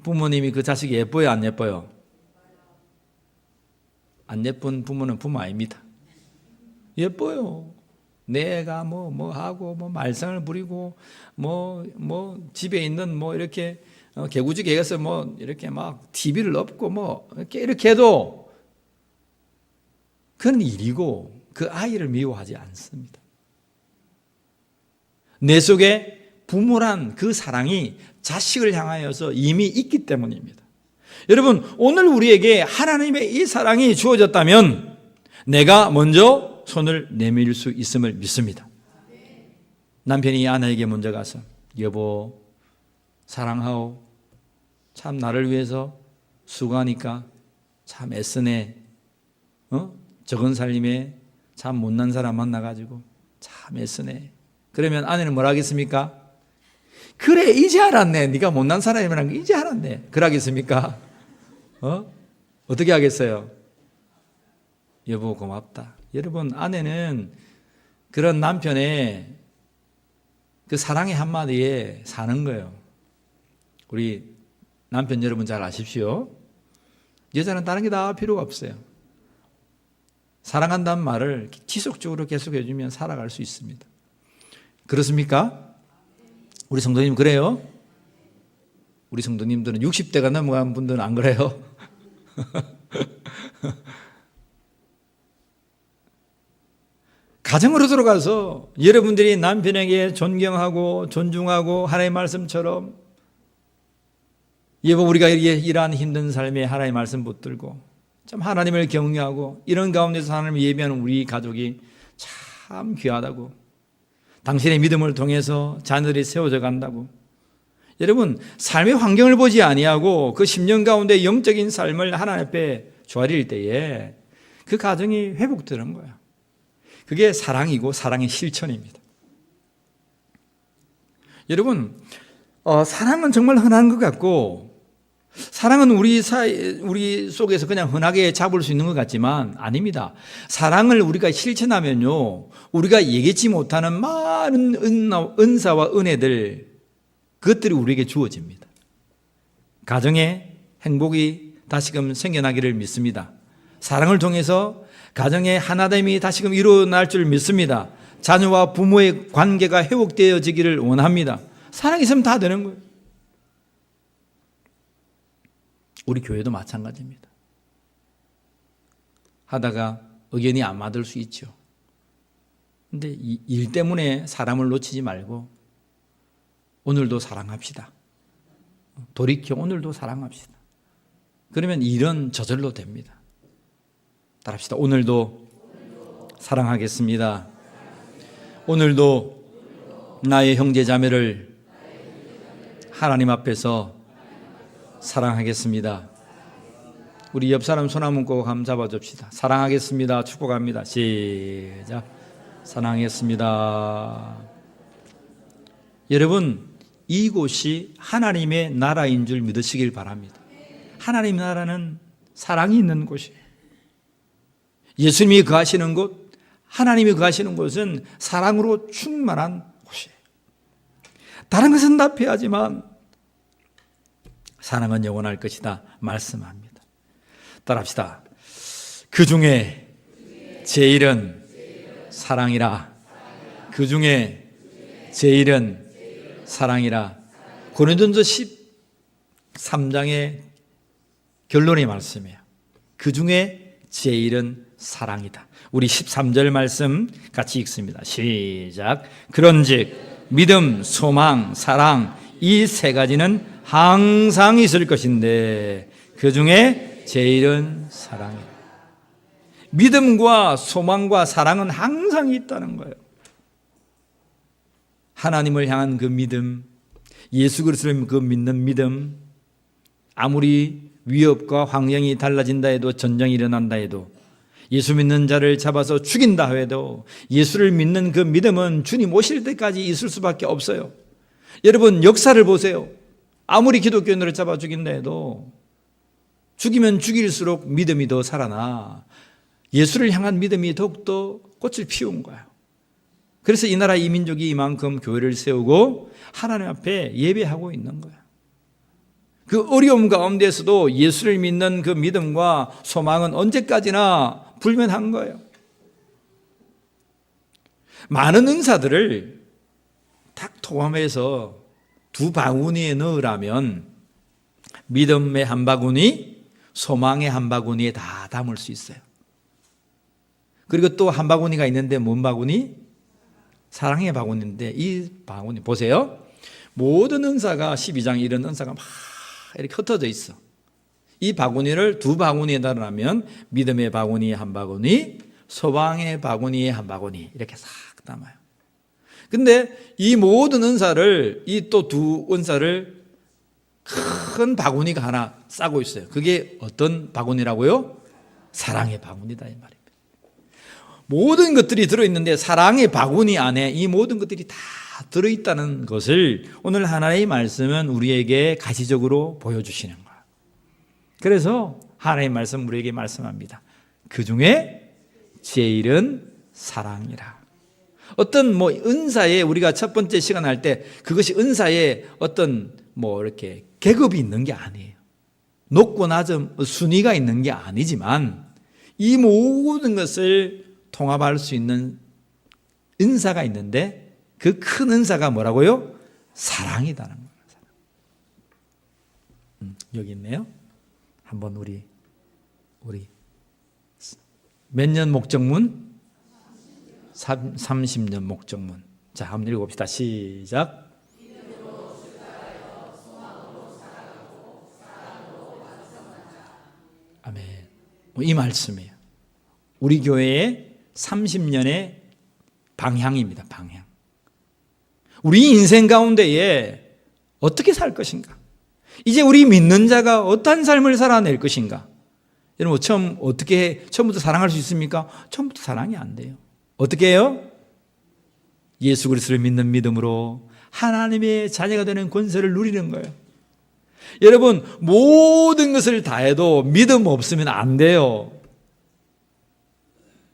부모님이 그 자식이 예뻐요, 안 예뻐요? 안 예쁜 부모는 부모 아닙니다. 예뻐요. 내가 뭐 하고 뭐 말썽을 부리고 뭐 집에 있는 뭐 이렇게 개구지 개에서 뭐 이렇게 막 TV를 엎고 뭐 이렇게 해도 그건 일이고 그 아이를 미워하지 않습니다. 내 속에 부모란 그 사랑이 자식을 향하여서 이미 있기 때문입니다. 여러분, 오늘 우리에게 하나님의 이 사랑이 주어졌다면 내가 먼저 손을 내밀 수 있음을 믿습니다. 남편이 아내에게 먼저 가서 여보 사랑하오, 참 나를 위해서 수고하니까 참 애쓰네, 적은 살림에 참 못난 사람 만나가지고 참 애쓰네. 그러면 아내는 뭐라 하겠습니까? 그래 이제 알았네, 네가 못난 사람이라는 거 이제 알았네. 그러겠습니까? 어떻게 하겠어요? 여보 고맙다. 여러분, 아내는 그런 남편의 그 사랑의 한마디에 사는 거예요. 우리 남편 여러분 잘 아십시오. 여자는 다른 게 다 필요가 없어요. 사랑한다는 말을 지속적으로 계속 해주면 살아갈 수 있습니다. 그렇습니까? 우리 성도님 그래요? 우리 성도님들은 60대가 넘어간 분들은 안 그래요? 가정으로 들어가서 여러분들이 남편에게 존경하고 존중하고 하나님의 말씀처럼 여보 우리가 이러한 힘든 삶에 하나님의 말씀 붙들고 참 하나님을 경외하고 이런 가운데서 하나님을 예배하는 우리 가족이 참 귀하다고, 당신의 믿음을 통해서 자녀들이 세워져 간다고. 여러분, 삶의 환경을 보지 아니하고 그 10년 가운데 영적인 삶을 하나님 앞에 조아릴 때에 그 가정이 회복되는 거야. 그게 사랑이고 사랑의 실천입니다. 여러분, 사랑은 정말 흔한 것 같고, 사랑은 우리 속에서 그냥 흔하게 잡을 수 있는 것 같지만 아닙니다. 사랑을 우리가 실천하면요, 우리가 얘기치 못하는 많은 은사와 은혜들, 그것들이 우리에게 주어집니다. 가정에 행복이 다시금 생겨나기를 믿습니다. 사랑을 통해서 가정의 하나됨이 다시금 일어날 줄 믿습니다. 자녀와 부모의 관계가 회복되어지기를 원합니다. 사랑이 있으면 다 되는 거예요. 우리 교회도 마찬가지입니다. 하다가 의견이 안 맞을 수 있죠. 근데 일 때문에 사람을 놓치지 말고 오늘도 사랑합시다. 돌이켜 오늘도 사랑합시다. 그러면 일은 저절로 됩니다. 따라합시다. 오늘도 사랑하겠습니다. 오늘도 나의 형제 자매를 하나님 앞에서 사랑하겠습니다. 우리 옆 사람 손 한번 꼭 감 잡아줍시다. 사랑하겠습니다. 축복합니다. 시작. 사랑하겠습니다. 여러분, 이곳이 하나님의 나라인 줄 믿으시길 바랍니다. 하나님의 나라는 사랑이 있는 곳이에요. 예수님이 거하시는 곳, 하나님이 거하시는 곳은 사랑으로 충만한 곳이에요. 다른 것은 다 피하지만 사랑은 영원할 것이다 말씀합니다. 따라합시다. 그 중에 제일은 사랑이라. 그 중에 제일은 사랑이라. 고린도전서 13장의 결론의 말씀이에요. 그 중에 제일은 사랑이다. 우리 13절 말씀 같이 읽습니다. 시작. 그런즉 믿음, 소망, 사랑 이 세 가지는 항상 있을 것인데 그 중에 제일은 사랑이다. 믿음과 소망과 사랑은 항상 있다는 거예요. 하나님을 향한 그 믿음, 예수 그리스도를 그 믿는 믿음, 아무리 위협과 환경이 달라진다 해도, 전쟁이 일어난다 해도, 예수 믿는 자를 잡아서 죽인다 해도 예수를 믿는 그 믿음은 주님 오실 때까지 있을 수밖에 없어요. 여러분, 역사를 보세요. 아무리 기독교인들을 잡아 죽인다 해도 죽이면 죽일수록 믿음이 더 살아나 예수를 향한 믿음이 더욱더 꽃을 피운 거예요. 그래서 이 나라 이 민족이 이만큼 교회를 세우고 하나님 앞에 예배하고 있는 거예요. 그 어려움 가운데서도 예수를 믿는 그 믿음과 소망은 언제까지나 불면한 거예요. 많은 은사들을 딱 통합해서 두 바구니에 넣으라면 믿음의 한 바구니, 소망의 한 바구니에 다 담을 수 있어요. 그리고 또 한 바구니가 있는데 뭔 바구니? 사랑의 바구니인데 이 바구니 보세요. 모든 은사가 12장 이런 은사가 막 이렇게 흩어져 있어. 이 바구니를 두 바구니에 달아나면 믿음의 바구니 한 바구니, 소망의 바구니에 한 바구니 이렇게 싹 담아요. 근데 이 모든 은사를 이 또 두 은사를 큰 바구니가 하나 싸고 있어요. 그게 어떤 바구니라고요? 사랑의 바구니다 이 말입니다. 모든 것들이 들어있는데 사랑의 바구니 안에 이 모든 것들이 다 들어있다는 것을 오늘 하나님의 말씀은 우리에게 가시적으로 보여주시는 거예요. 그래서 하나님의 말씀 우리에게 말씀합니다. 그 중에 제일은 사랑이라. 어떤 은사에 우리가 첫 번째 시간 할 때 그것이 은사에 어떤 이렇게 계급이 있는 게 아니에요. 높고 낮은 순위가 있는 게 아니지만 이 모든 것을 통합할 수 있는 은사가 있는데 그 큰 은사가 뭐라고요? 사랑이다는 거예요. 여기 있네요. 한번 우리 몇 년 목적문? 30년 목적문. 자, 한번 읽어봅시다. 시작. 아멘. 이 말씀이에요. 우리 교회의 30년의 방향입니다. 방향. 우리 인생 가운데에 어떻게 살 것인가? 이제 우리 믿는 자가 어떠한 삶을 살아낼 것인가? 여러분 처음부터 사랑할 수 있습니까? 처음부터 사랑이 안 돼요. 어떻게 해요? 예수 그리스도를 믿는 믿음으로 하나님의 자녀가 되는 권세를 누리는 거예요. 여러분 모든 것을 다 해도 믿음 없으면 안 돼요.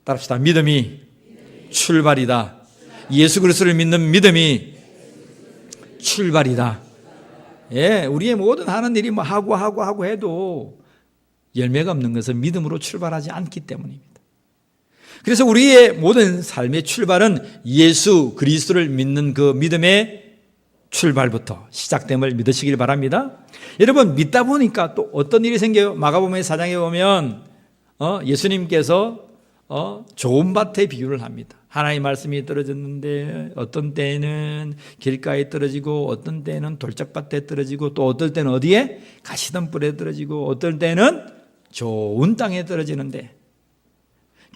따라합시다. 믿음이 출발이다. 예수 그리스도를 믿는 믿음이 출발이다. 예, 우리의 모든 하는 일이 하고 해도 열매가 없는 것은 믿음으로 출발하지 않기 때문입니다. 그래서 우리의 모든 삶의 출발은 예수 그리스도를 믿는 그 믿음의 출발부터 시작됨을 믿으시길 바랍니다. 여러분 믿다 보니까 또 어떤 일이 생겨요? 마가복음 4장에 보면 예수님께서 좋은 밭에 비유를 합니다. 하나님의 말씀이 떨어졌는데 어떤 때에는 길가에 떨어지고 어떤 때에는 돌짝밭에 떨어지고 또 어떨 때는 어디에? 가시덤불에 떨어지고 어떨 때는 좋은 땅에 떨어지는데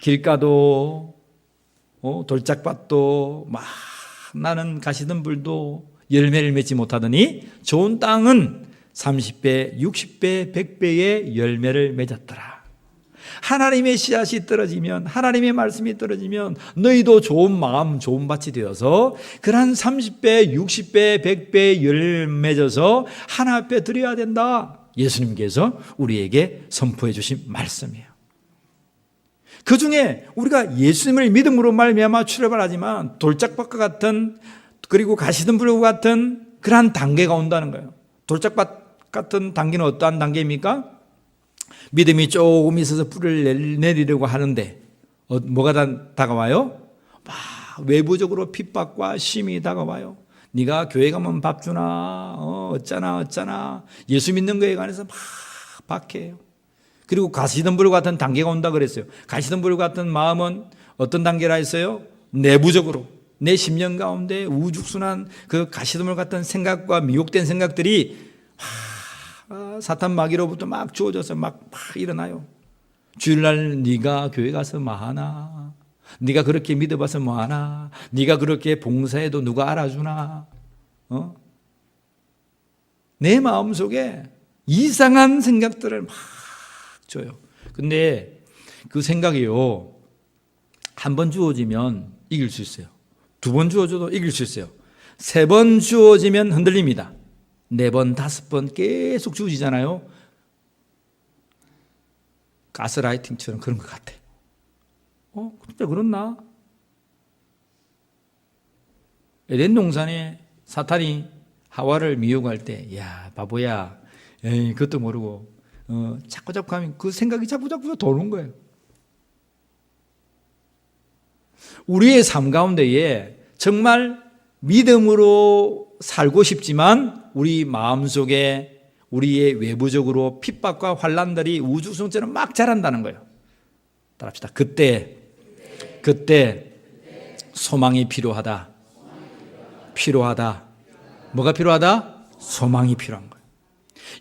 길가도 돌짝밭도 막 나는 가시덤불도 열매를 맺지 못하더니 좋은 땅은 30배, 60배, 100배의 열매를 맺었더라. 하나님의 씨앗이 떨어지면 하나님의 말씀이 떨어지면 너희도 좋은 마음 좋은 밭이 되어서 그러한 30배, 60배, 100배 열매를 맺어서 하나님 앞에 드려야 된다. 예수님께서 우리에게 선포해 주신 말씀이에요. 그 중에 우리가 예수님을 믿음으로 말미암아 출발하지만 돌짝밭과 같은 그리고 가시덤불과 같은 그러한 단계가 온다는 거예요. 돌짝밭 같은 단계는 어떠한 단계입니까? 믿음이 조금 있어서 뿌리를 내리려고 하는데 뭐가 다가와요? 막 외부적으로 핍박과 심이 다가와요. 네가 교회 가면 밥 주나 어쩌나 예수 믿는 거에 관해서 막 박해요. 그리고 가시덤불 같은 단계가 온다 그랬어요. 가시덤불 같은 마음은 어떤 단계라 했어요? 내부적으로 내 심령 가운데 우죽순한 그 가시덤불 같은 생각과 미혹된 생각들이 사탄 마귀로부터 막 주어져서 막 일어나요. 주일날 네가 교회 가서 뭐하나? 네가 그렇게 믿어봐서 뭐하나? 네가 그렇게 봉사해도 누가 알아주나? 내 마음속에 이상한 생각들을 막 줘요. 근데 그 생각이요, 한 번 주어지면 이길 수 있어요. 두 번 주어져도 이길 수 있어요. 세 번 주어지면 흔들립니다. 네 번, 다섯 번 계속 주어지잖아요. 가스라이팅처럼 그런 것 같아. 진짜 그렇나? 에덴 동산에 사탄이 하와를 미혹할 때, 야, 바보야, 에이, 그것도 모르고, 자꾸 하면 그 생각이 자꾸 도는 거예요. 우리의 삶 가운데에 정말 믿음으로 살고 싶지만 우리 마음속에 우리의 외부적으로 핍박과 환난들이 우주성처럼 막 자란다는 거예요. 따라합시다. 그때 소망이 필요하다. 뭐가 필요하다? 소망이 필요한 거예요.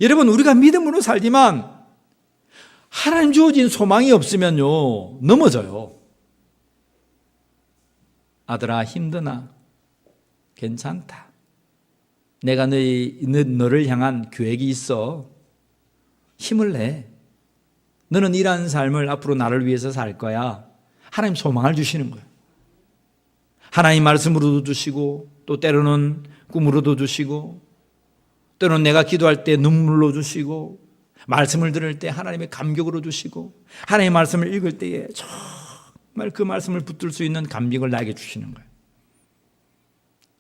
여러분, 우리가 믿음으로 살지만 하나님 주어진 소망이 없으면요, 넘어져요. 아들아, 힘드나? 괜찮다. 내가 너를 향한 계획이 있어. 힘을 내. 너는 이러한 삶을 앞으로 나를 위해서 살 거야. 하나님 소망을 주시는 거예요. 하나님 말씀으로도 주시고, 또 때로는 꿈으로도 주시고, 때로는 내가 기도할 때 눈물로 주시고, 말씀을 들을 때 하나님의 감격으로 주시고, 하나님의 말씀을 읽을 때에 정말 그 말씀을 붙들 수 있는 감격을 나에게 주시는 거예요.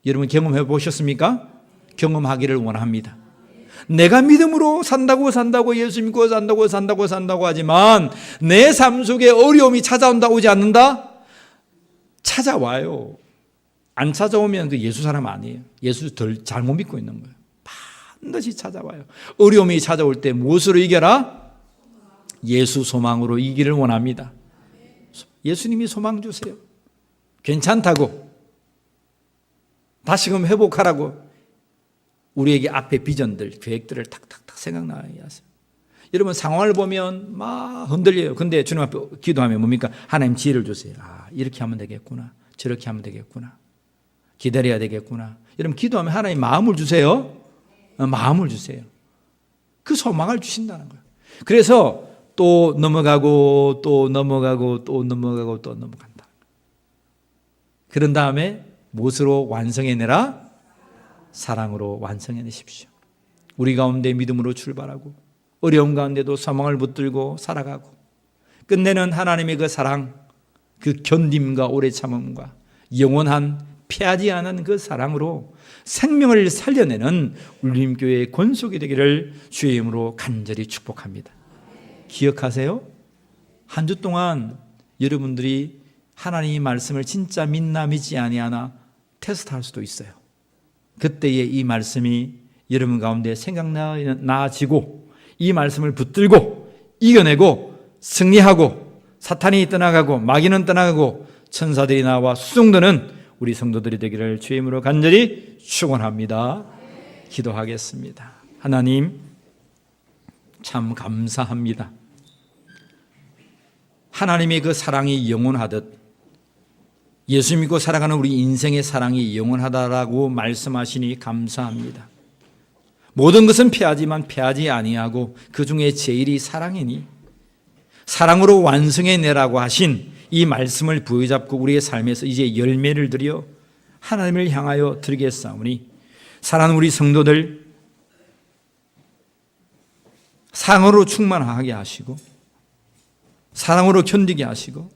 여러분 경험해 보셨습니까? 경험하기를 원합니다. 내가 믿음으로 산다고 예수 믿고 산다고 하지만 내 삶 속에 어려움이 찾아온다 오지 않는다? 찾아와요. 안 찾아오면 그 예수 사람 아니에요. 예수 잘못 믿고 있는 거예요. 반드시 찾아와요. 어려움이 찾아올 때 무엇으로 이겨라? 예수 소망으로 이기를 원합니다. 예수님이 소망 주세요. 괜찮다고, 다시금 회복하라고 우리에게 앞에 비전들, 계획들을 탁탁탁 생각나게 하세요. 여러분 상황을 보면 막 흔들려요. 근데 주님 앞에 기도하면 뭡니까? 하나님 지혜를 주세요. 이렇게 하면 되겠구나, 저렇게 하면 되겠구나, 기다려야 되겠구나. 여러분 기도하면 하나님 마음을 주세요. 마음을 주세요. 그 소망을 주신다는 거예요. 그래서 또 넘어가고 또 넘어간다. 그런 다음에 무엇으로 완성해내라? 사랑으로 완성해내십시오. 우리 가운데 믿음으로 출발하고 어려움 가운데도 소망을 붙들고 살아가고 끝내는 하나님의 그 사랑, 그 견딤과 오래 참음과 영원한 피하지 않은 그 사랑으로 생명을 살려내는 울림교회의 권속이 되기를 주의 이름으로 간절히 축복합니다. 기억하세요? 한 주 동안 여러분들이 하나님의 말씀을 진짜 믿나 믿지 아니하나 테스트할 수도 있어요. 그때에 이 말씀이 여러분 가운데 생각나지고 이 말씀을 붙들고 이겨내고 승리하고 사탄이 떠나가고 마귀는 떠나가고 천사들이 나와 수종드는 우리 성도들이 되기를 주의 이름으로 간절히 축원합니다. 기도하겠습니다. 하나님 참 감사합니다. 하나님의 그 사랑이 영원하듯 예수 믿고 살아가는 우리 인생의 사랑이 영원하다라고 말씀하시니 감사합니다. 모든 것은 피하지만 피하지 아니하고 그 중에 제일이 사랑이니 사랑으로 완성해내라고 하신 이 말씀을 부여잡고 우리의 삶에서 이제 열매를 드려 하나님을 향하여 드리겠사오니 사랑하는 우리 성도들 사랑으로 충만하게 하시고 사랑으로 견디게 하시고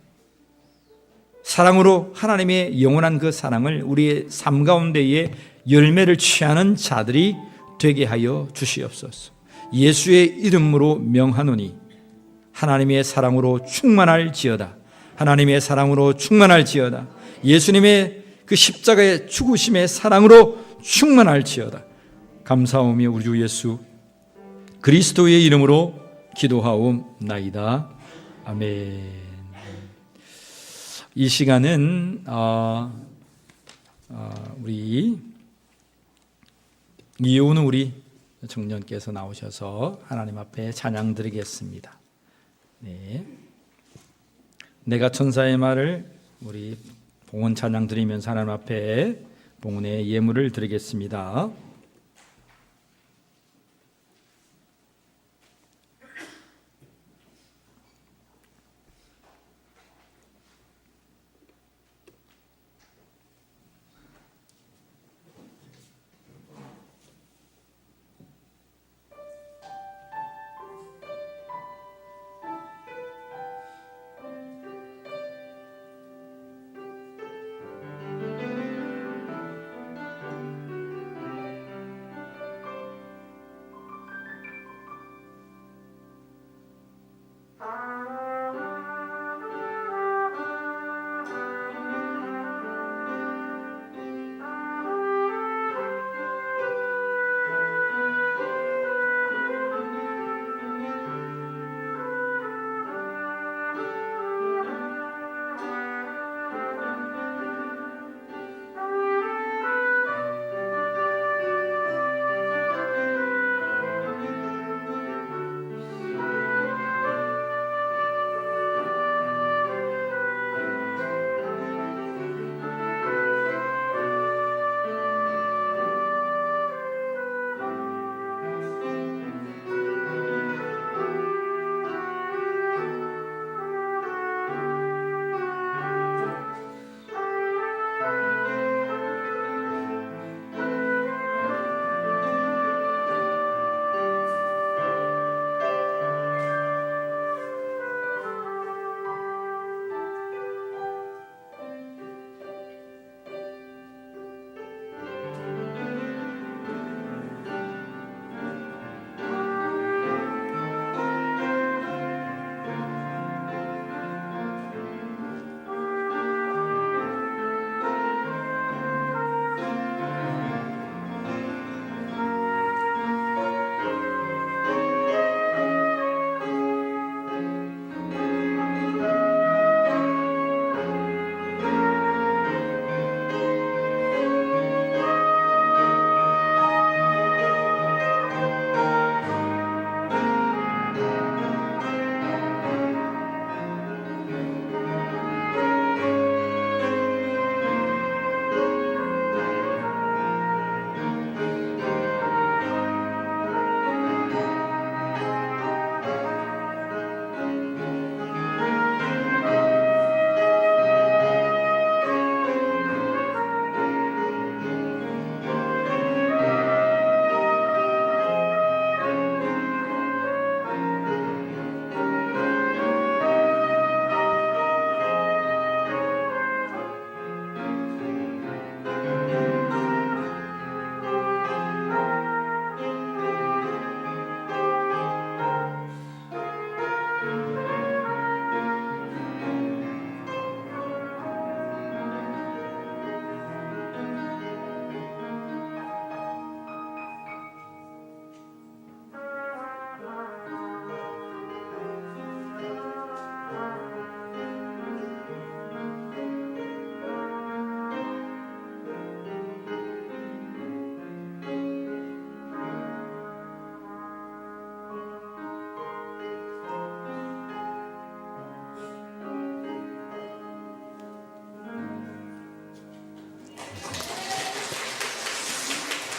사랑으로 하나님의 영원한 그 사랑을 우리의 삶 가운데에 열매를 취하는 자들이 되게 하여 주시옵소서. 예수의 이름으로 명하노니 하나님의 사랑으로 충만할지어다. 하나님의 사랑으로 충만할지어다. 예수님의 그 십자가의 죽으심의 사랑으로 충만할지어다. 감사하며 우리 주 예수 그리스도의 이름으로 기도하옵나이다. 아멘. 이 시간은 우리 이효은 우리 청년께서 나오셔서 하나님 앞에 찬양 드리겠습니다. 네. 내가 천사의 말을 우리 봉헌 찬양 드리면서 하나님 앞에 봉헌의 예물을 드리겠습니다.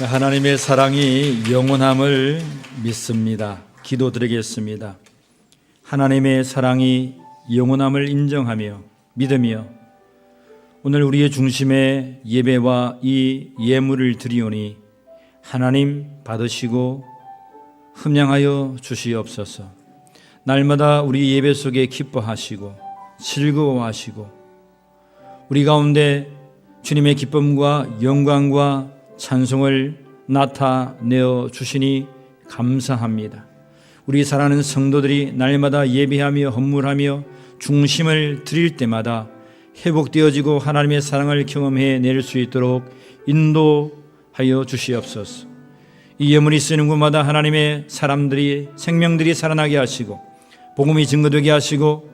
하나님의 사랑이 영원함을 믿습니다. 기도드리겠습니다. 하나님의 사랑이 영원함을 인정하며 믿으며 오늘 우리의 중심에 예배와 이 예물을 드리오니 하나님 받으시고 흠양하여 주시옵소서. 날마다 우리 예배 속에 기뻐하시고 즐거워하시고 우리 가운데 주님의 기쁨과 영광과 찬송을 나타내어 주시니 감사합니다. 우리 사랑하는 성도들이 날마다 예배하며 헌물하며 중심을 드릴 때마다 회복되어지고 하나님의 사랑을 경험해 낼 수 있도록 인도하여 주시옵소서. 이 예물이 쓰는 곳마다 하나님의 사람들이 생명들이 살아나게 하시고 복음이 증거되게 하시고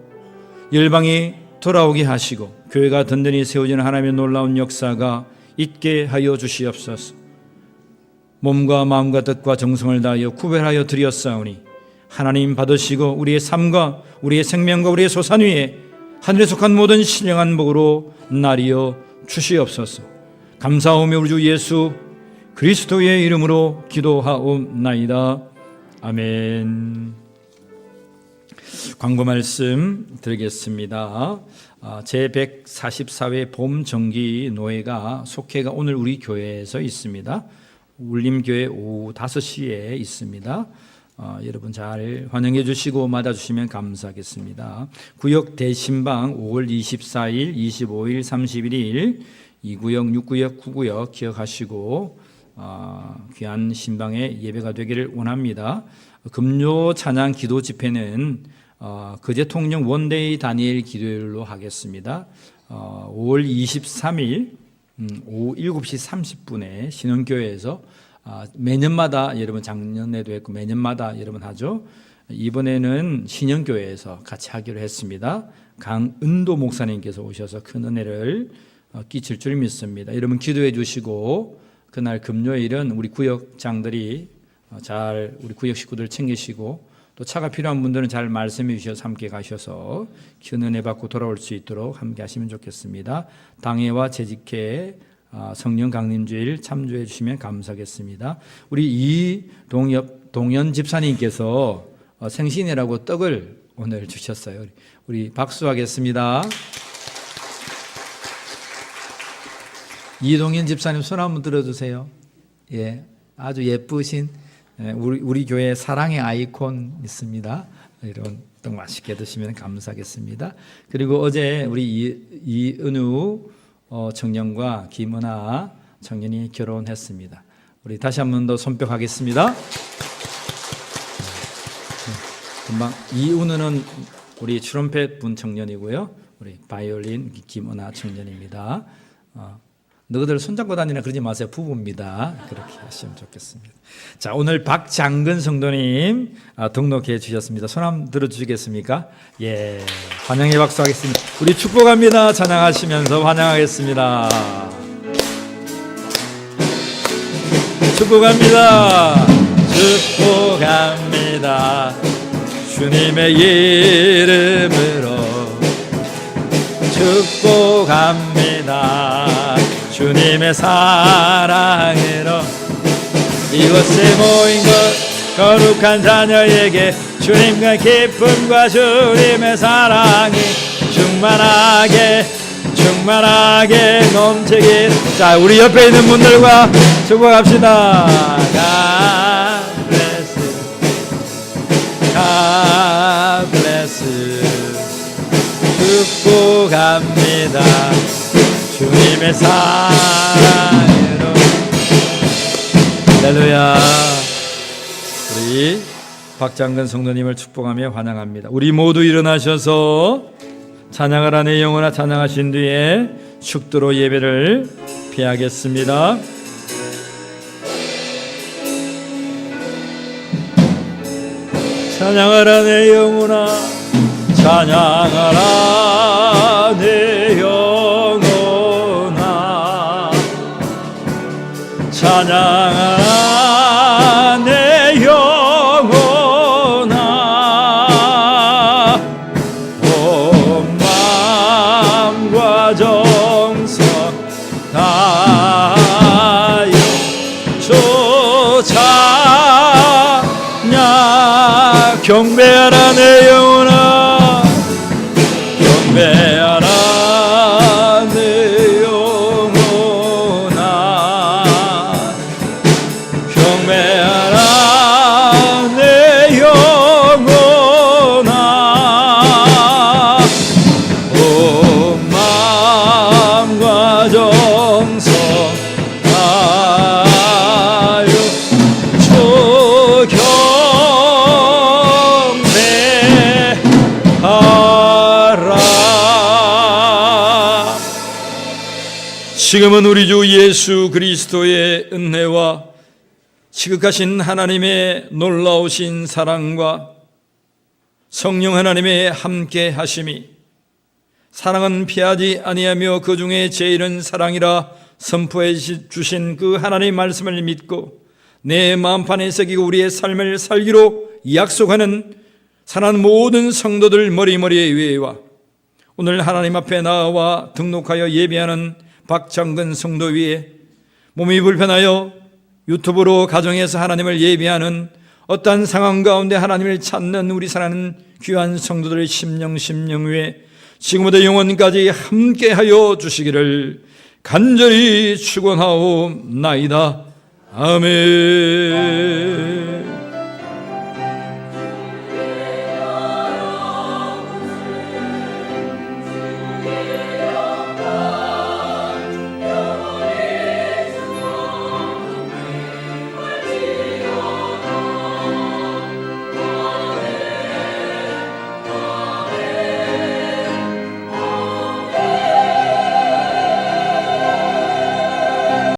열방이 돌아오게 하시고 교회가 든든히 세워지는 하나님의 놀라운 역사가 있게 하여 주시옵소서. 몸과 마음과 뜻과 정성을 다하여 구별하여 드렸사오니 하나님 받으시고 우리의 삶과 우리의 생명과 우리의 소산 위에 하늘에 속한 모든 신령한 복으로 나리어 주시옵소서. 감사하오며 우리 주 예수 그리스도의 이름으로 기도하옵나이다. 아멘. 광고 말씀 드리겠습니다. 제144회 봄정기 노회가 속회가 오늘 우리 교회에서 있습니다. 울림교회 오후 5시에 있습니다. 여러분 잘 환영해 주시고 맞아주시면 감사하겠습니다. 구역 대신방 5월 24일, 25일, 31일 2구역, 6구역, 9구역 기억하시고 귀한 신방의 예배가 되기를 원합니다. 금요 찬양 기도 집회는 거제 통영 원데이 다니엘 기도일로 하겠습니다. 5월 23일 오후 7시 30분에 신흥교회에서 매년마다 여러분 작년에도 했고 매년마다 여러분 하죠. 이번에는 신흥교회에서 같이 하기로 했습니다. 강은도 목사님께서 오셔서 큰 은혜를 끼칠 줄 믿습니다. 여러분 기도해 주시고 그날 금요일은 우리 구역장들이 잘 우리 구역 식구들 챙기시고 또 차가 필요한 분들은 잘 말씀해 주셔서 함께 가셔서 큰 은혜 받고 돌아올 수 있도록 함께 하시면 좋겠습니다. 당회와 재직회 성령 강림주일 참조해 주시면 감사하겠습니다. 우리 이동연 집사님께서 생신이라고 떡을 오늘 주셨어요. 우리 박수하겠습니다. 이동연 집사님 손 한번 들어주세요. 예, 아주 예쁘신 우리 교회 사랑의 아이콘 있습니다. 이런 떡 맛있게 드시면 감사하겠습니다. 그리고 어제 우리 이은우 청년과 김은아 청년이 결혼했습니다. 우리 다시 한 번 더 손뼉하겠습니다. 금방 이은우는 우리 트럼펫 분 청년이고요. 우리 바이올린 김은아 청년입니다. 너희들 손잡고 다니나 그러지 마세요. 부부입니다. 그렇게 하시면 좋겠습니다. 자, 오늘 박장근 성도님 등록해 주셨습니다. 손 한번 들어주시겠습니까? 예, 환영의 박수 하겠습니다. 우리 축복합니다. 찬양하시면서 환영하겠습니다. 축복합니다. 축복합니다. 주님의 이름으로 축복합니다. 주님의 사랑으로 이곳에 모인 것 거룩한 자녀에게 주님과 기쁨과 주님의 사랑이 충만하게 넘치길. 자, 우리 옆에 있는 분들과 축복합시다. God bless. 축복합니다. 주님의 사랑으로. 할렐루야. 우리 박장근 성도님을 축복하며 환영합니다. 우리 모두 일어나셔서 찬양하라 내 영혼아 찬양하신 뒤에 축도로 예배를 피하겠습니다. 찬양하라 내 영혼아 찬양하라 내 영혼아 찬양하라 내 영혼아 온 마음과 정성 다하여 주 경배하라 내 영혼아, 경배하라 내 영혼아, 경배하라 내 영혼아. 온 마음과 정성 다하여 주 경배하라. 지금은 우리 주 예수 그리스도의 은혜와 지극하신 하나님의 놀라우신 사랑과 성령 하나님의 함께 하심이, 사랑은 피하지 아니하며 그 중에 제일은 사랑이라 선포해 주신 그 하나님의 말씀을 믿고 내 마음판에 새기고 우리의 삶을 살기로 약속하는 사랑하는 모든 성도들 머리머리의 위에와 오늘 하나님 앞에 나와 등록하여 예배하는 박창근 성도 위에 몸이 불편하여 유튜브로 가정에서 하나님을 예배하는 어떠한 상황 가운데 하나님을 찾는 우리 사랑하는 귀한 성도들의 심령 위에 지금부터 영원까지 함께하여 주시기를 간절히 축원하옵나이다. 아멘.